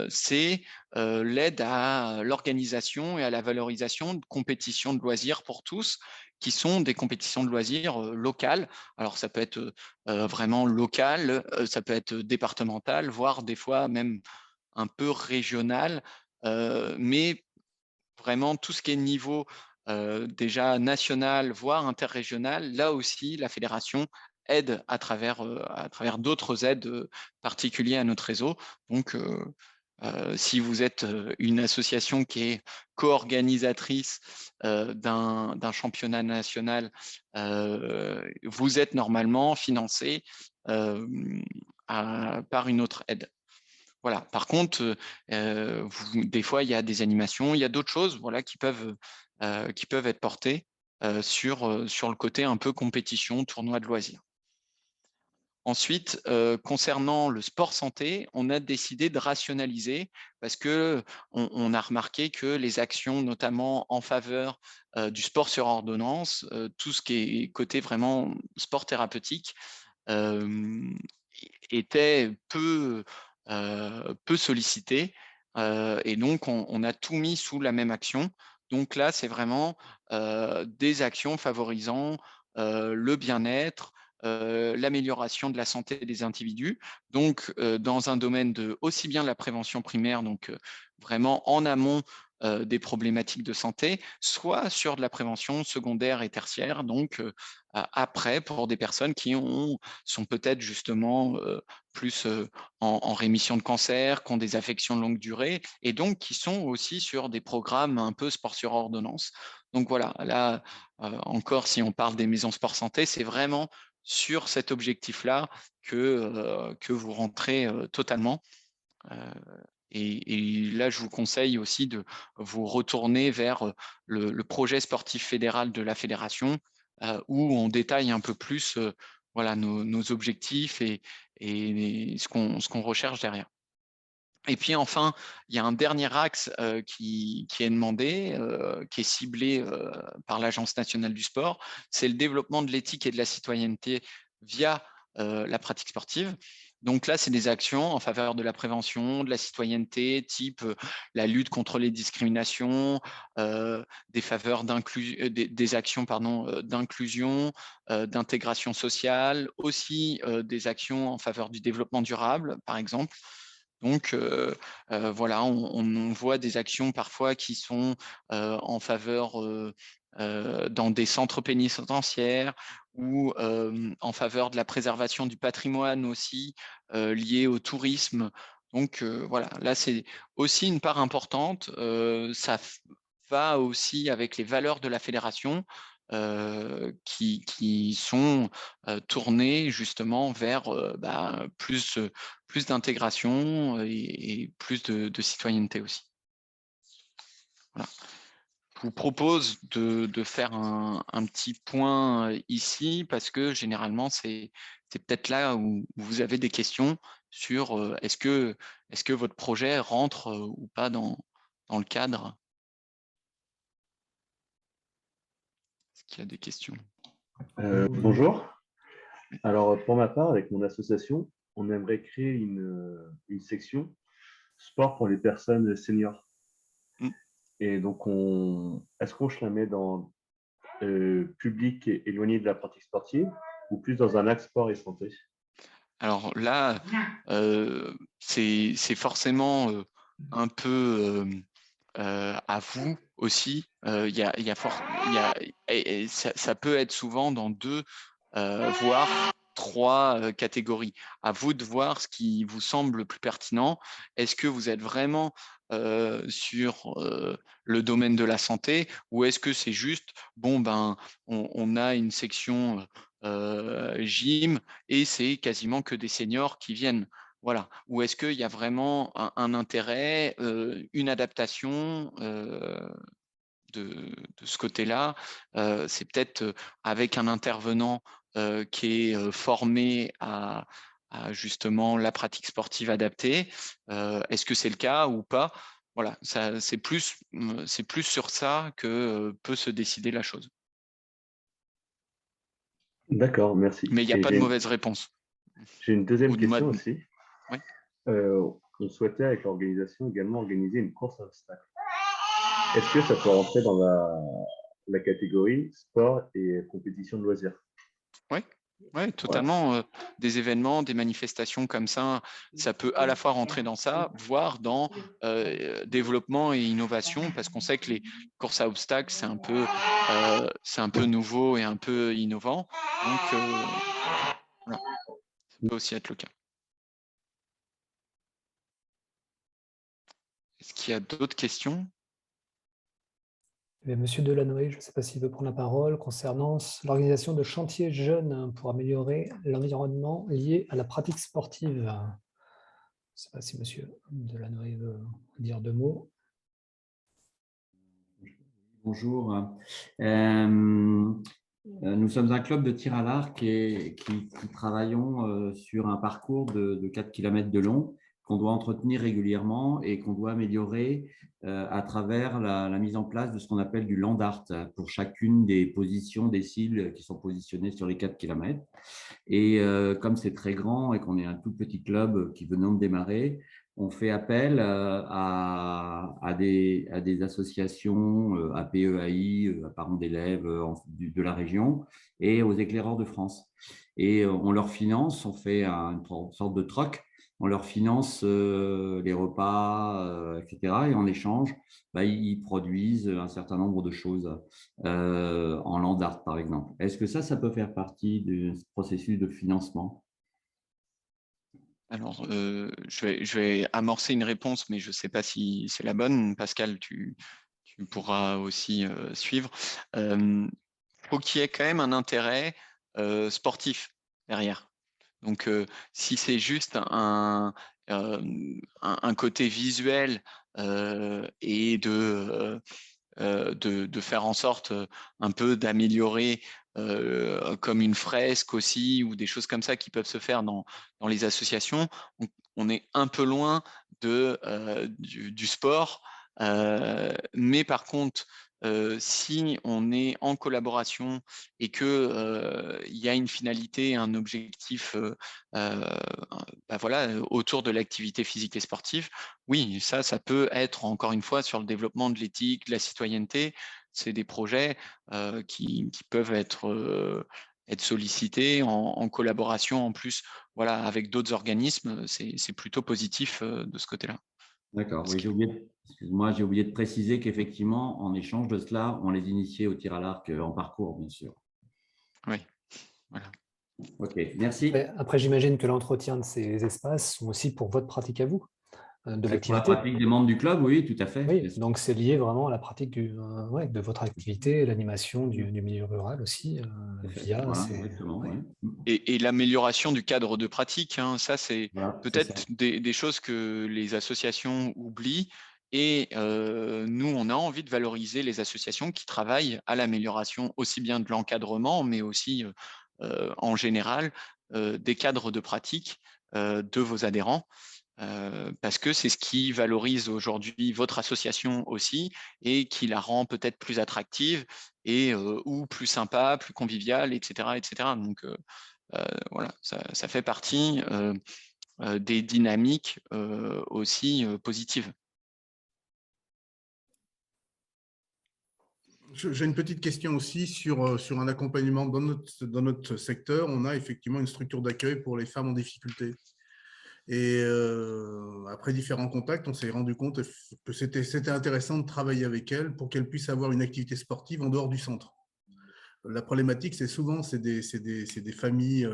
C'est l'aide à l'organisation et à la valorisation de compétitions de loisirs pour tous, qui sont des compétitions de loisirs locales. Alors, ça peut être vraiment local, ça peut être départemental, voire des fois même un peu régional, mais vraiment tout ce qui est niveau déjà national, voire interrégional, là aussi, la fédération aide à travers d'autres aides particulières à notre réseau. Donc, si vous êtes une association qui est co-organisatrice d'un championnat national, vous êtes normalement financé par une autre aide. Voilà. Par contre, des fois, il y a des animations, il y a d'autres choses voilà, qui peuvent être portées sur le côté un peu compétition, tournoi de loisirs. Ensuite, concernant le sport santé, on a décidé de rationaliser parce qu'on a remarqué que les actions, notamment en faveur du sport sur ordonnance, tout ce qui est côté vraiment sport thérapeutique, était peu sollicité. Et donc, on a tout mis sous la même action. Donc là, c'est vraiment des actions favorisant le bien-être, l'amélioration de la santé des individus, donc dans un domaine de aussi bien la prévention primaire, donc vraiment en amont des problématiques de santé, soit sur de la prévention secondaire et tertiaire, donc après pour des personnes qui sont peut-être justement plus en rémission de cancer, qui ont des affections de longue durée, et donc qui sont aussi sur des programmes un peu sport sur ordonnance. Donc voilà, là encore, si on parle des maisons sport santé, c'est vraiment sur cet objectif-là que vous rentrez totalement. Et là, je vous conseille aussi de vous retourner vers le projet sportif fédéral de la fédération, où on détaille un peu plus voilà, nos objectifs et ce qu'on recherche derrière. Et puis enfin, il y a un dernier axe qui est demandé, qui est ciblé par l'Agence nationale du sport, c'est le développement de l'éthique et de la citoyenneté via la pratique sportive. Donc là, c'est des actions en faveur de la prévention, de la citoyenneté, type la lutte contre les discriminations, des actions d'inclusion, d'intégration sociale, aussi des actions en faveur du développement durable, par exemple. Donc, voilà, on voit des actions parfois qui sont en faveur dans des centres pénitentiaires ou en faveur de la préservation du patrimoine aussi, lié au tourisme. Donc, voilà, là, c'est aussi une part importante. Ça va aussi avec les valeurs de la fédération qui sont tournées justement vers plus d'intégration et plus de citoyenneté aussi. Voilà. Je vous propose de faire un petit point ici parce que généralement, c'est peut-être là où vous avez des questions sur est-ce que votre projet rentre ou pas dans le cadre. Est-ce qu'il y a des questions? Bonjour. Alors, pour ma part, avec mon association, on aimerait créer une section sport pour les personnes seniors. Et donc, est-ce qu'on se la met dans public et éloigné de la pratique sportive ou plus dans un axe sport et santé? Alors là, c'est forcément un peu à vous aussi. Ça peut être souvent dans 2, voire 3 catégories. À vous de voir ce qui vous semble le plus pertinent. Est-ce que vous êtes vraiment sur le domaine de la santé ou est-ce que c'est juste, bon, ben, on a une section gym et c'est quasiment que des seniors qui viennent. Voilà. Ou est-ce qu'il y a vraiment un intérêt, une adaptation de ce côté-là? C'est peut-être avec un intervenant qui est formé à justement la pratique sportive adaptée. Est-ce que c'est le cas ou pas? Voilà, c'est plus sur ça que peut se décider la chose. D'accord, merci. Mais il n'y a pas de mauvaise réponse. J'ai une deuxième question mode. aussi. Oui. On souhaitait avec l'organisation également organiser une course à obstacles. Est-ce que ça peut rentrer dans la catégorie sport et compétition de loisirs? Oui, totalement. Des événements, des manifestations comme ça peut à la fois rentrer dans ça, voire dans développement et innovation, parce qu'on sait que les courses à obstacles, c'est un peu nouveau et un peu innovant. Donc, voilà, ça peut aussi être le cas. Est-ce qu'il y a d'autres questions? Monsieur Delanoë, je ne sais pas s'il veut prendre la parole concernant l'organisation de chantiers jeunes pour améliorer l'environnement lié à la pratique sportive. Je ne sais pas si monsieur Delanoë veut dire 2 mots. Bonjour. Nous sommes un club de tir à l'arc et qui travaillons sur un parcours de 4 km de long qu'on doit entretenir régulièrement et qu'on doit améliorer à travers la mise en place de ce qu'on appelle du land art pour chacune des positions des cibles qui sont positionnées sur les 4 km. Et comme c'est très grand et qu'on est un tout petit club qui venons de démarrer, on fait appel à des associations, à PEAI, à parents d'élèves de la région et aux éclaireurs de France. Et on leur finance, on fait une sorte de troc, on leur finance les repas, etc. Et en échange, ils produisent un certain nombre de choses en land art, par exemple. Est-ce que ça peut faire partie du processus de financement? Alors, je vais amorcer une réponse, mais je ne sais pas si c'est la bonne. Pascal, tu pourras aussi suivre. Faut qu'il y ait quand même un intérêt sportif derrière. Donc, si c'est juste un côté visuel et de faire en sorte un peu d'améliorer comme une fresque aussi ou des choses comme ça qui peuvent se faire dans les associations, on est un peu loin du sport. Mais par contre, si on est en collaboration et que il y a une finalité, un objectif voilà, autour de l'activité physique et sportive, oui, ça peut être encore une fois sur le développement de l'éthique, de la citoyenneté. C'est des projets qui peuvent être sollicités en collaboration en plus, voilà, avec d'autres organismes. C'est plutôt positif de ce côté-là. D'accord, oui, excuse-moi, j'ai oublié de préciser qu'effectivement, en échange de cela, on les initiait au tir à l'arc en parcours, bien sûr. Oui, voilà. Ok, merci. Après, j'imagine que l'entretien de ces espaces sont aussi pour votre pratique à vous, de C'est pour la l'activité. pratique des membres du club, oui, tout à fait. Oui, donc c'est lié vraiment à la pratique de votre activité, l'animation du milieu rural aussi, via Voilà, ces… exactement, ouais. ouais. Et l'amélioration du cadre de pratique, hein, ça c'est Voilà, c'est ça. peut-être des choses que les associations oublient. Et nous, on a envie de valoriser les associations qui travaillent à l'amélioration aussi bien de l'encadrement, mais aussi en général des cadres de pratique de vos adhérents. Parce que c'est ce qui valorise aujourd'hui votre association aussi et qui la rend peut-être plus attractive et ou plus sympa, plus conviviale, etc. etc. Donc voilà, ça fait partie des dynamiques aussi positives. J'ai une petite question aussi sur un accompagnement dans notre secteur. On a effectivement une structure d'accueil pour les femmes en difficulté. Et après différents contacts, on s'est rendu compte que c'était intéressant de travailler avec elles pour qu'elles puissent avoir une activité sportive en dehors du centre. La problématique, c'est souvent des familles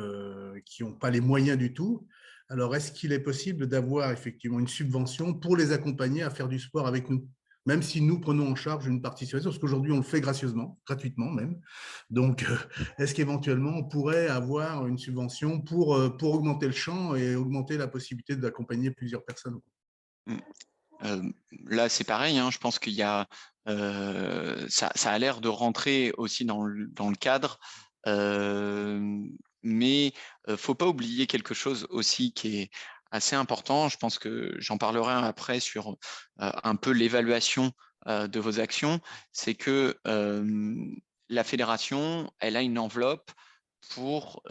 qui n'ont pas les moyens du tout. Alors, est-ce qu'il est possible d'avoir effectivement une subvention pour les accompagner à faire du sport avec nous, même si nous prenons en charge une participation, parce qu'aujourd'hui, on le fait gratuitement même. Donc, est-ce qu'éventuellement, on pourrait avoir une subvention pour augmenter le champ et augmenter la possibilité d'accompagner plusieurs personnes? Là, c'est pareil, hein, je pense qu'il y a, ça a l'air de rentrer aussi dans le cadre, mais il ne faut pas oublier quelque chose aussi qui est assez important. Je pense que j'en parlerai après sur un peu l'évaluation de vos actions. C'est que la fédération, elle a une enveloppe pour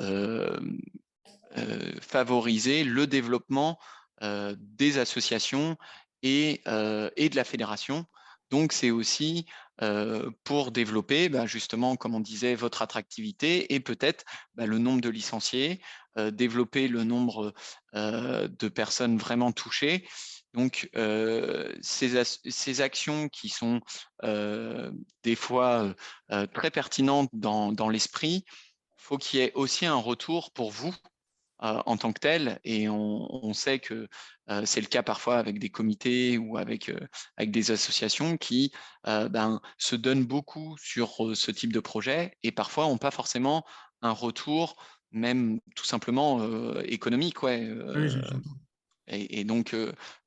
favoriser le développement des associations et de la fédération. Donc, c'est aussi pour développer, justement, comme on disait, votre attractivité et peut-être le nombre de licenciés, développer le nombre de personnes vraiment touchées. Donc, ces actions qui sont des fois très pertinentes dans l'esprit, il faut qu'il y ait aussi un retour pour vous en tant que tel. Et on sait que c'est le cas parfois avec des comités ou avec des associations qui se donnent beaucoup sur ce type de projet et parfois n'ont pas forcément un retour, même tout simplement économique. Ouais, Oui, et donc,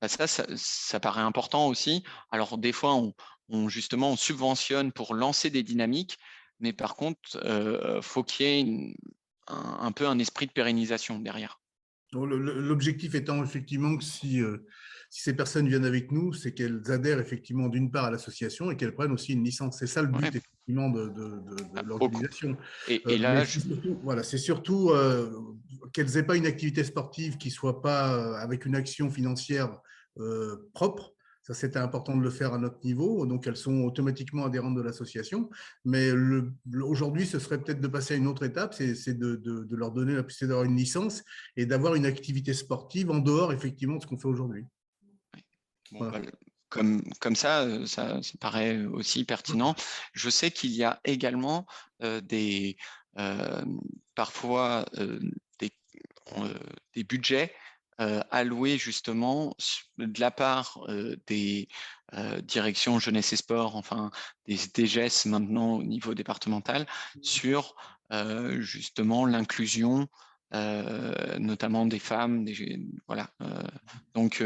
ça paraît important aussi. Alors, des fois, justement, on subventionne pour lancer des dynamiques, mais par contre, faut qu'il y ait un peu un esprit de pérennisation derrière. L'objectif étant effectivement que si ces personnes viennent avec nous, c'est qu'elles adhèrent effectivement d'une part à l'association et qu'elles prennent aussi une licence. C'est ça le but Ouais. effectivement de l'organisation. Et là, Mais c'est surtout qu'elles n'aient pas une activité sportive qui ne soit pas avec une action financière propre. Ça, c'était important de le faire à notre niveau. Donc, elles sont automatiquement adhérentes de l'association. Mais aujourd'hui, ce serait peut-être de passer à une autre étape, c'est de leur donner la possibilité d'avoir une licence et d'avoir une activité sportive en dehors, effectivement, de ce qu'on fait aujourd'hui. Bon, voilà. Comme ça paraît aussi pertinent. Je sais qu'il y a également parfois des budgets alloués justement de la part des directions jeunesse et sport, enfin des DGES maintenant au niveau départemental, sur justement l'inclusion notamment des femmes, voilà. Donc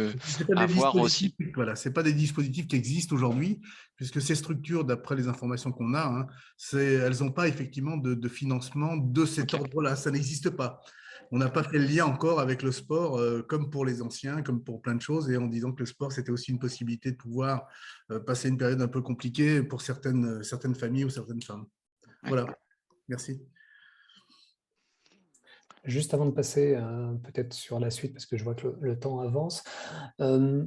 à voir aussi. Voilà, c'est pas des dispositifs qui existent aujourd'hui, puisque ces structures, d'après les informations qu'on a, hein, elles n'ont pas effectivement de financement de cet ordre-là, ça n'existe pas. on n'a pas fait le lien encore avec le sport, comme pour les anciens, comme pour plein de choses, et en disant que le sport, c'était aussi une possibilité de pouvoir passer une période un peu compliquée pour certaines familles ou certaines femmes. Voilà, merci. Juste avant de passer peut-être sur la suite, parce que je vois que le temps avance,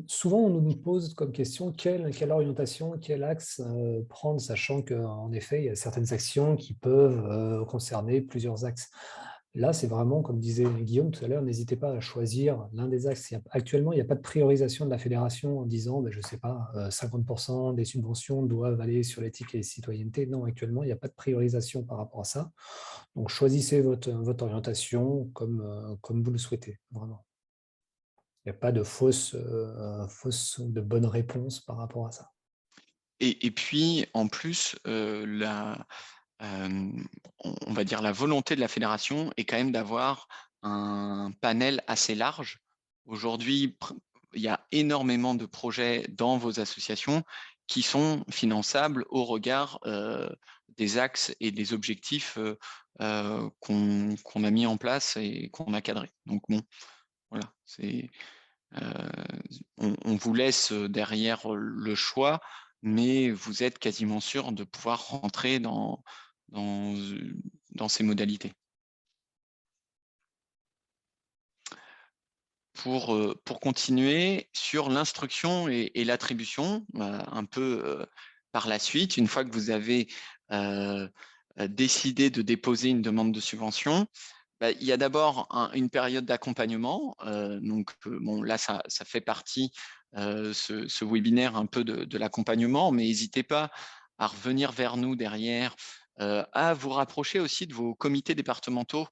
souvent on nous pose comme question quelle orientation, quel axe prendre, sachant qu'en effet, il y a certaines actions qui peuvent concerner plusieurs axes. Là, c'est vraiment, comme disait Guillaume tout à l'heure, n'hésitez pas à choisir l'un des axes. Actuellement, il n'y a pas de priorisation de la fédération en disant, je ne sais pas, 50% des subventions doivent aller sur l'éthique et la citoyenneté. Non, actuellement, il n'y a pas de priorisation par rapport à ça. Donc, choisissez votre orientation comme vous le souhaitez, vraiment. Il n'y a pas de fausse ou de bonne réponse par rapport à ça. Et puis, en plus, on va dire la volonté de la fédération est quand même d'avoir un panel assez large. Aujourd'hui, il y a énormément de projets dans vos associations qui sont finançables au regard des axes et des objectifs qu'on a mis en place et qu'on a cadrés. Donc bon, voilà, on vous laisse derrière le choix, mais vous êtes quasiment sûr de pouvoir rentrer dans ces modalités. Pour continuer sur l'instruction et l'attribution, un peu par la suite, une fois que vous avez décidé de déposer une demande de subvention, il y a d'abord une période d'accompagnement. Bon, là, ça fait partie, ce webinaire, un peu de l'accompagnement, mais n'hésitez pas à revenir vers nous derrière, à vous rapprocher aussi de vos comités départementaux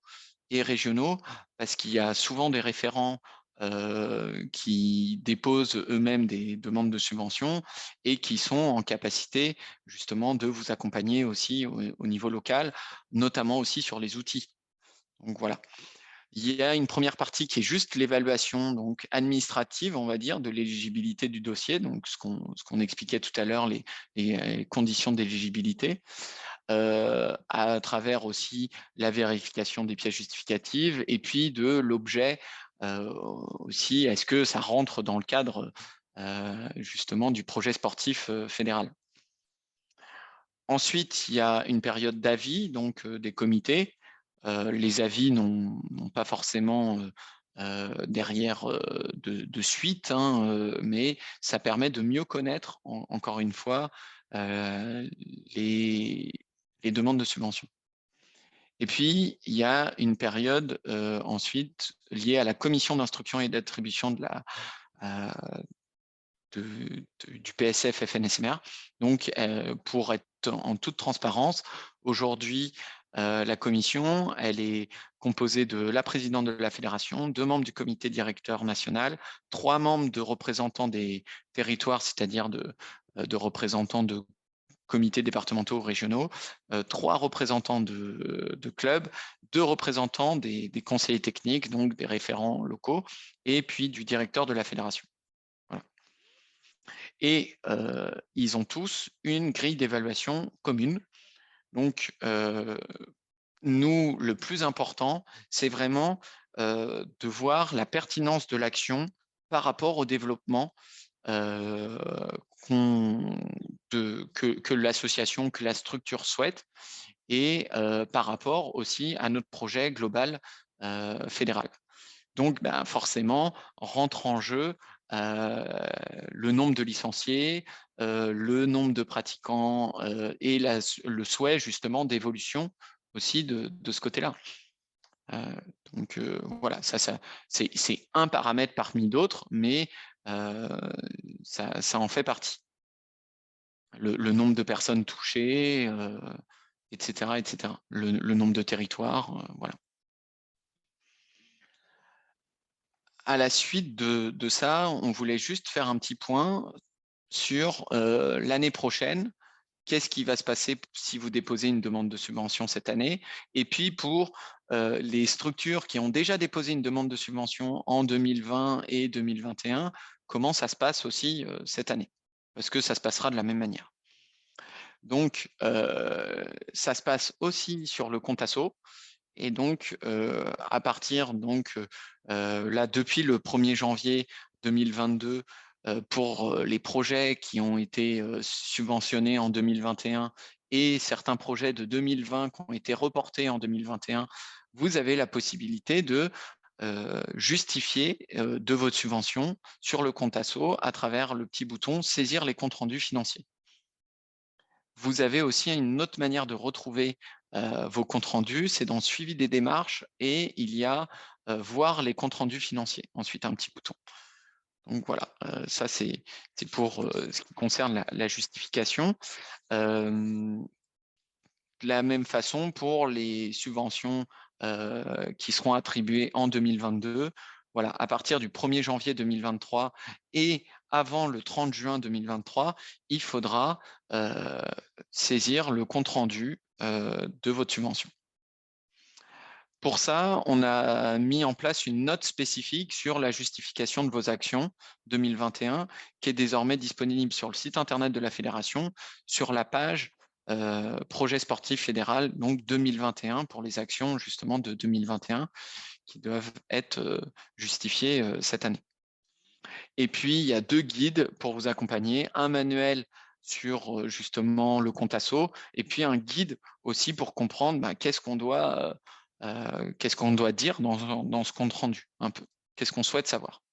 et régionaux, parce qu'il y a souvent des référents qui déposent eux-mêmes des demandes de subventions et qui sont en capacité justement de vous accompagner aussi au niveau local, notamment aussi sur les outils. Donc voilà. Il y a une première partie qui est juste l'évaluation donc administrative, on va dire, de l'éligibilité du dossier, donc ce qu'on expliquait tout à l'heure, les conditions d'éligibilité, à travers aussi la vérification des pièces justificatives et puis de l'objet aussi, est-ce que ça rentre dans le cadre justement du projet sportif fédéral. Ensuite, il y a une période d'avis, donc des comités. Les avis n'ont pas forcément derrière de suite, mais ça permet de mieux connaître, encore une fois, les demandes de subvention. Et puis, il y a une période ensuite liée à la commission d'instruction et d'attribution du PSF FNSMR. Donc, pour être en toute transparence, aujourd'hui, la commission, elle est composée de la présidente de la fédération, 2 membres du comité directeur national, 3 membres de représentants des territoires, c'est-à-dire de représentants de comités départementaux ou régionaux, 3 représentants de clubs, 2 représentants des conseillers techniques, donc des référents locaux, et puis du directeur de la fédération. Voilà. Et ils ont tous une grille d'évaluation commune. Donc, nous, le plus important, c'est vraiment de voir la pertinence de l'action par rapport au développement que l'association, que la structure souhaite, et par rapport aussi à notre projet global fédéral. Donc, forcément, rentre en jeu le nombre de licenciés, le nombre de pratiquants et le souhait justement d'évolution aussi de ce côté-là. Donc voilà, ça c'est un paramètre parmi d'autres, mais ça en fait partie. Le nombre de personnes touchées, etc., etc. Le nombre de territoires, voilà. À la suite de ça, on voulait juste faire un petit point sur l'année prochaine. Qu'est-ce qui va se passer si vous déposez une demande de subvention cette année? Et puis pour les structures qui ont déjà déposé une demande de subvention en 2020 et 2021, comment ça se passe aussi cette année? Parce que ça se passera de la même manière. Donc, ça se passe aussi sur le compte asso. Et donc, à partir, là, depuis le 1er janvier 2022, pour les projets qui ont été subventionnés en 2021 et certains projets de 2020 qui ont été reportés en 2021, vous avez la possibilité de justifier de votre subvention sur le compte asso à travers le petit bouton « Saisir les comptes rendus financiers ». Vous avez aussi une autre manière de retrouver vos comptes rendus, c'est dans le suivi des démarches et il y a voir les comptes rendus financiers. Ensuite, un petit bouton. Donc voilà, ça c'est pour ce qui concerne la justification. De la même façon pour les subventions qui seront attribuées en 2022. Voilà, à partir du 1er janvier 2023 et avant le 30 juin 2023, il faudra saisir le compte-rendu de votre subvention. Pour ça, on a mis en place une note spécifique sur la justification de vos actions 2021 qui est désormais disponible sur le site internet de la fédération, sur la page projet sportif fédéral, donc 2021 pour les actions justement de 2021 qui doivent être justifiées cette année. Et puis, il y a 2 guides pour vous accompagner, un manuel sur justement le compte asso et puis un guide aussi pour comprendre qu'est-ce qu'on doit dire dans ce compte rendu, un peu, qu'est-ce qu'on souhaite savoir.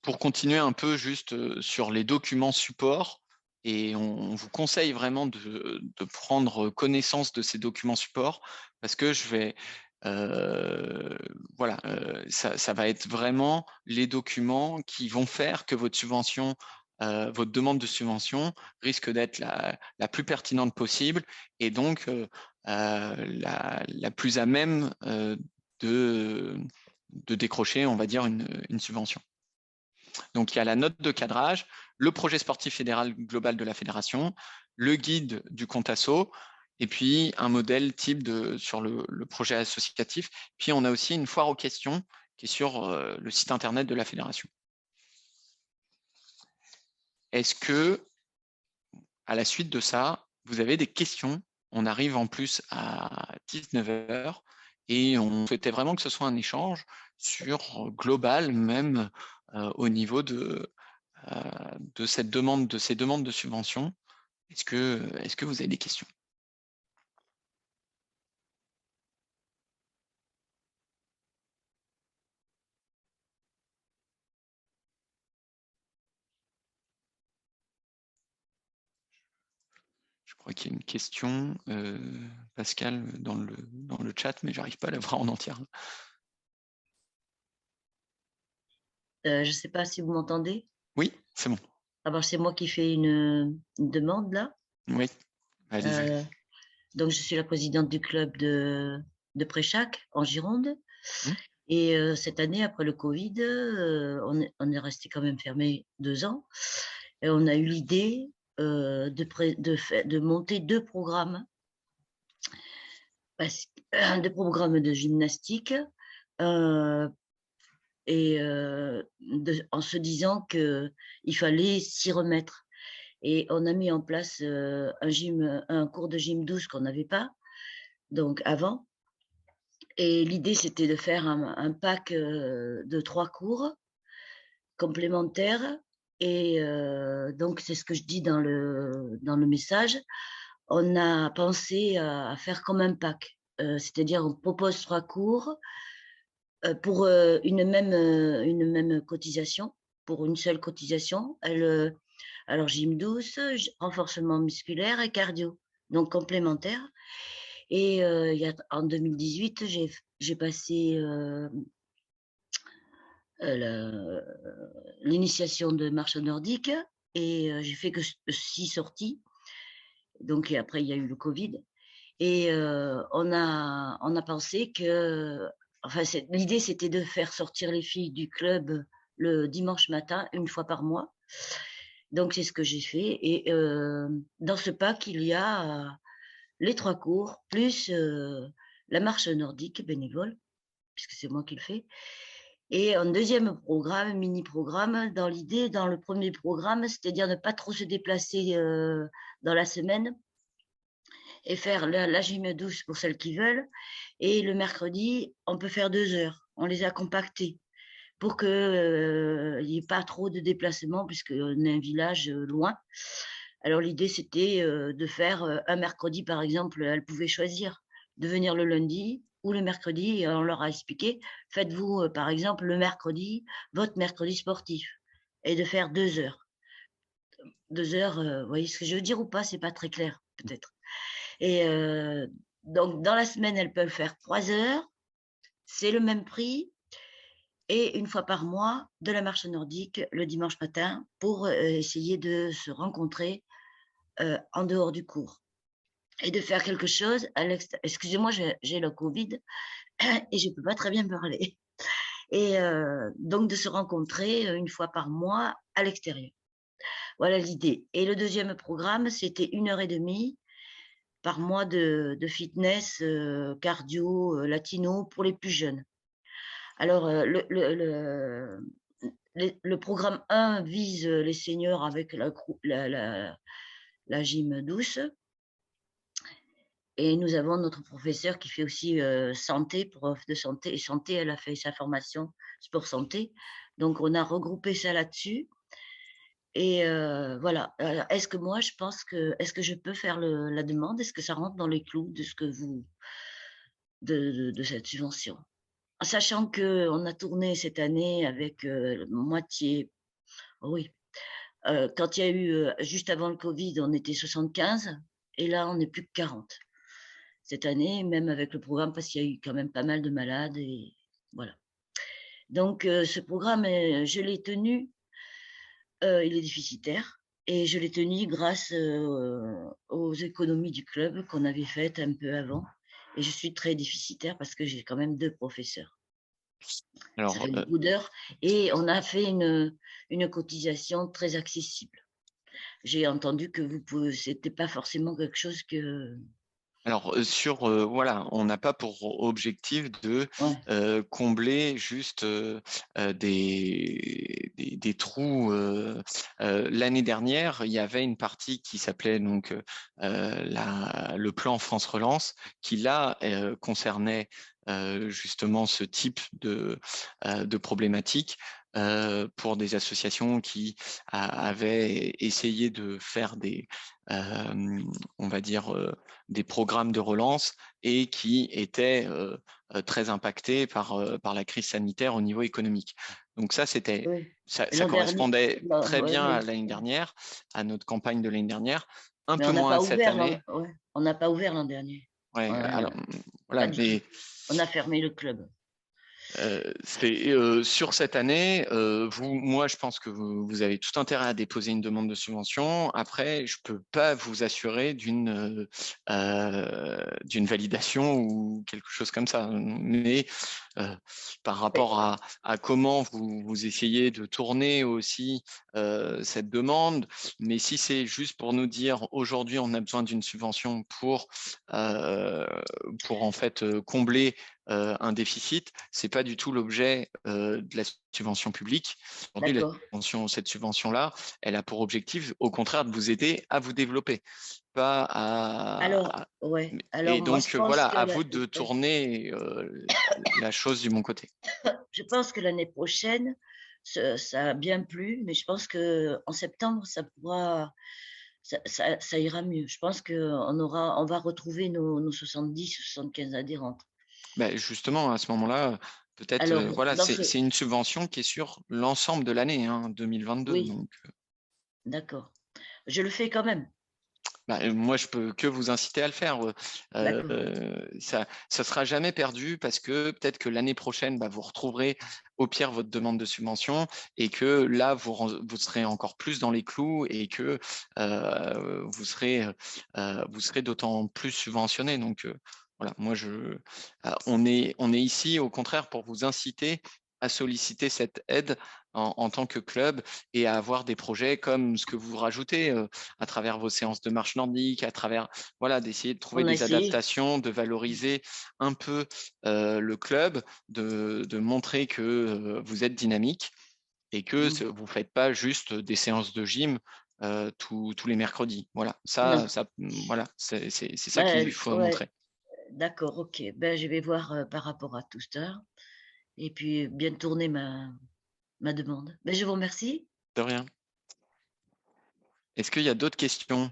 Pour continuer un peu juste sur les documents support, et on vous conseille vraiment de prendre connaissance de ces documents support parce que ça va être vraiment les documents qui vont faire que votre subvention, votre demande de subvention risque d'être la plus pertinente possible et donc la plus à même de décrocher, on va dire, une subvention. Donc, il y a la note de cadrage, le projet sportif fédéral global de la fédération, le guide du compte asso, et puis un modèle type sur le projet associatif. Puis, on a aussi une foire aux questions qui est sur le site internet de la fédération. Est-ce que, à la suite de ça, vous avez des questions? On arrive en plus à 19 h et on souhaitait vraiment que ce soit un échange sur global, même au niveau de ces demandes de subvention. Est-ce que vous avez des questions? Je crois qu'il y a une question, Pascal, dans le chat, mais j'arrive pas à la voir en entière. Je ne sais pas si vous m'entendez. Oui, c'est bon. Alors, c'est moi qui fais une demande là. Oui, allez-y. Donc, je suis la présidente du club de Préchac en Gironde. Et cette année, après le Covid, on est resté quand même fermé 2 ans. Et on a eu l'idée de monter 2 programmes. 2 programmes de gymnastique. Et en se disant qu'il fallait s'y remettre. Et on a mis en place un cours de gym douce qu'on n'avait pas, donc avant. Et l'idée, c'était de faire un pack de 3 cours complémentaires. Et donc, c'est ce que je dis dans le message. On a pensé à faire comme un pack. C'est-à-dire, on propose 3 cours pour une même cotisation, pour une seule cotisation. Alors, gym douce, renforcement musculaire et cardio, donc complémentaire. Et en 2018, j'ai passé l'initiation de marche nordique et j'ai fait que 6 sorties. Donc, et après, il y a eu le Covid. Et on a pensé que... Enfin, l'idée, c'était de faire sortir les filles du club le dimanche matin, 1 fois par mois. Donc, c'est ce que j'ai fait. Et dans ce pack, il y a les 3 cours, plus la marche nordique bénévole, puisque c'est moi qui le fais. Et un deuxième programme, mini-programme, dans le premier programme, c'est-à-dire ne pas trop se déplacer dans la semaine et faire la gym douce pour celles qui veulent. Et le mercredi, on peut faire 2 heures. On les a compactés pour qu'il n'y ait pas trop de déplacements puisqu'on est un village loin. Alors l'idée, c'était de faire un mercredi, par exemple, elles pouvaient choisir de venir le lundi ou le mercredi, et on leur a expliqué, faites-vous, par exemple, le mercredi, votre mercredi sportif, et de faire 2 heures. 2 heures, vous voyez ce que je veux dire ou pas? C'est pas très clair, peut-être. Et donc, dans la semaine, elles peuvent faire 3 heures, c'est le même prix, et une fois par mois, de la marche nordique le dimanche matin pour essayer de se rencontrer en dehors du cours et de faire quelque chose à l'extérieur. Excusez-moi, j'ai le Covid et je ne peux pas très bien parler. Et donc, de se rencontrer une fois par mois à l'extérieur. Voilà l'idée. Et le deuxième programme, c'était 1h30 par mois de fitness, cardio, latino pour les plus jeunes. Alors, le programme 1 vise les seniors avec la gym douce. Et nous avons notre professeur qui fait aussi santé, prof de santé. Et santé, elle a fait sa formation sport santé. Donc, on a regroupé ça là-dessus. Et voilà. Alors, est-ce que moi, est-ce que je peux faire la demande? Est-ce que ça rentre dans les clous de ce que de cette subvention? Sachant qu'on a tourné cette année avec moitié, oui, quand il y a eu, juste avant le Covid, on était 75 et là, on n'est plus que 40. Cette année, même avec le programme, parce qu'il y a eu quand même pas mal de malades et voilà. Donc, ce programme, je l'ai tenu, il est déficitaire et je l'ai tenu grâce aux économies du club qu'on avait faites un peu avant. Et je suis très déficitaire parce que j'ai quand même 2 professeurs. Alors, ça fait beaucoup d'heures et on a fait une cotisation très accessible. J'ai entendu que c'était pas forcément quelque chose que... Alors, voilà, on n'a pas pour objectif de combler juste des trous. L'année dernière, il y avait une partie qui s'appelait donc le plan France Relance, qui là concernait justement ce type de problématique pour des associations qui avaient essayé de faire on va dire, des programmes de relance et qui étaient très impactés par la crise sanitaire au niveau économique. Donc ça, ça correspondait très bien à l'année dernière, à notre campagne de l'année dernière, un peu moins cette année. On n'a pas ouvert l'an dernier. Ouais, alors, voilà, mais on a fermé le club. Sur cette année, moi, je pense que vous avez tout intérêt à déposer une demande de subvention. Après, je peux pas vous assurer d'une validation ou quelque chose comme ça. Mais par rapport à comment vous essayez de tourner aussi cette demande, mais si c'est juste pour nous dire aujourd'hui on a besoin d'une subvention pour en fait combler un déficit, c'est pas du tout l'objet de la subvention publique. Aujourd'hui, cette subvention-là, elle a pour objectif, au contraire, de vous aider à vous développer, pas à. Et donc voilà, à vous de tourner la chose du bon côté. Je pense que l'année prochaine, ça a bien plu, mais je pense que en septembre, ça pourra. Ça ira mieux. Je pense qu'on va retrouver nos 70-75 adhérentes. Ben justement, à ce moment-là, peut-être, voilà, c'est une subvention qui est sur l'ensemble de l'année 2022. Oui. Donc... D'accord. Je le fais quand même. Moi, je peux que vous inciter à le faire. Ça sera jamais perdu parce que peut-être que l'année prochaine, vous retrouverez au pire votre demande de subvention et que là, vous serez encore plus dans les clous et que vous serez d'autant plus subventionné. Donc, voilà, moi, on est ici au contraire pour vous inciter à solliciter cette aide en tant que club et à avoir des projets comme ce que vous rajoutez à travers vos séances de marche nordique, à travers d'essayer de trouver des adaptations, de valoriser un peu le club, de montrer que vous êtes dynamique et que vous ne faites pas juste des séances de gym tous les mercredis. Voilà, voilà, c'est ça qu'il faut Ouais, montrer. d'accord, ok. Ben, je vais voir par rapport à tout ça et puis bien tourner ma demande. Ben, je vous remercie. De rien. Est-ce qu'il y a d'autres questions?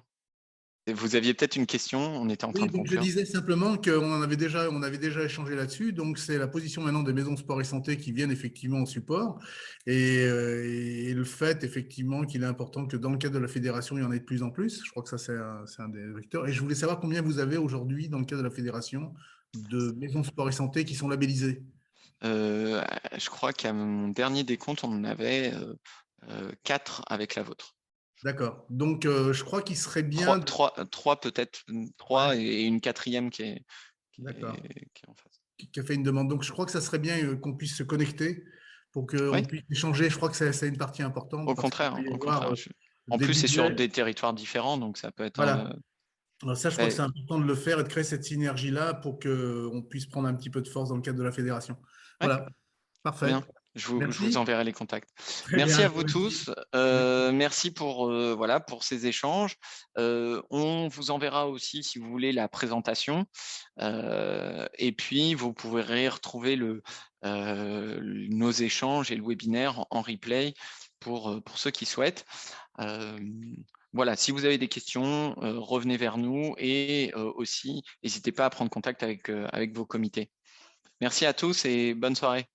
Vous aviez peut-être une question, on était en train Oui, de donc je conclure. disais simplement qu'on avait déjà échangé là-dessus. Donc, c'est la position maintenant des maisons sport et santé qui viennent effectivement au support. Et le fait, effectivement, qu'il est important que dans le cadre de la fédération, il y en ait de plus en plus. Je crois que ça, c'est un des vecteurs. Et je voulais savoir combien vous avez aujourd'hui, dans le cadre de la fédération, de maisons sport et santé qui sont labellisées. Je crois qu'à mon dernier décompte, on en avait 4 avec la vôtre. D'accord. Donc, je crois qu'il serait bien… 3 peut-être, 3 Ouais. et une 4e qui est en face. Qui a fait une demande. Donc, je crois que ça serait bien qu'on puisse se connecter pour qu'on Oui, puisse échanger. Je crois que c'est une partie importante au parce qu'il contraire, peut y au avoir contraire. En des plus, c'est sur budgets. des territoires différents, donc ça peut être… Voilà. Alors ça, je crois que très- c'est important de le faire et de créer cette synergie-là pour qu'on puisse prendre un petit peu de force dans le cadre de la fédération. ouais, Voilà. Parfait. bien. Je vous Merci. enverrai les contacts. Très Merci bien. à vous tous. Merci pour, voilà, pour ces échanges. On vous enverra aussi, si vous voulez, la présentation. Et puis, vous pourrez retrouver nos échanges et le webinaire en replay pour ceux qui souhaitent. Voilà, si vous avez des questions, revenez vers nous et aussi, n'hésitez pas à prendre contact avec vos comités. Merci à tous et bonne soirée.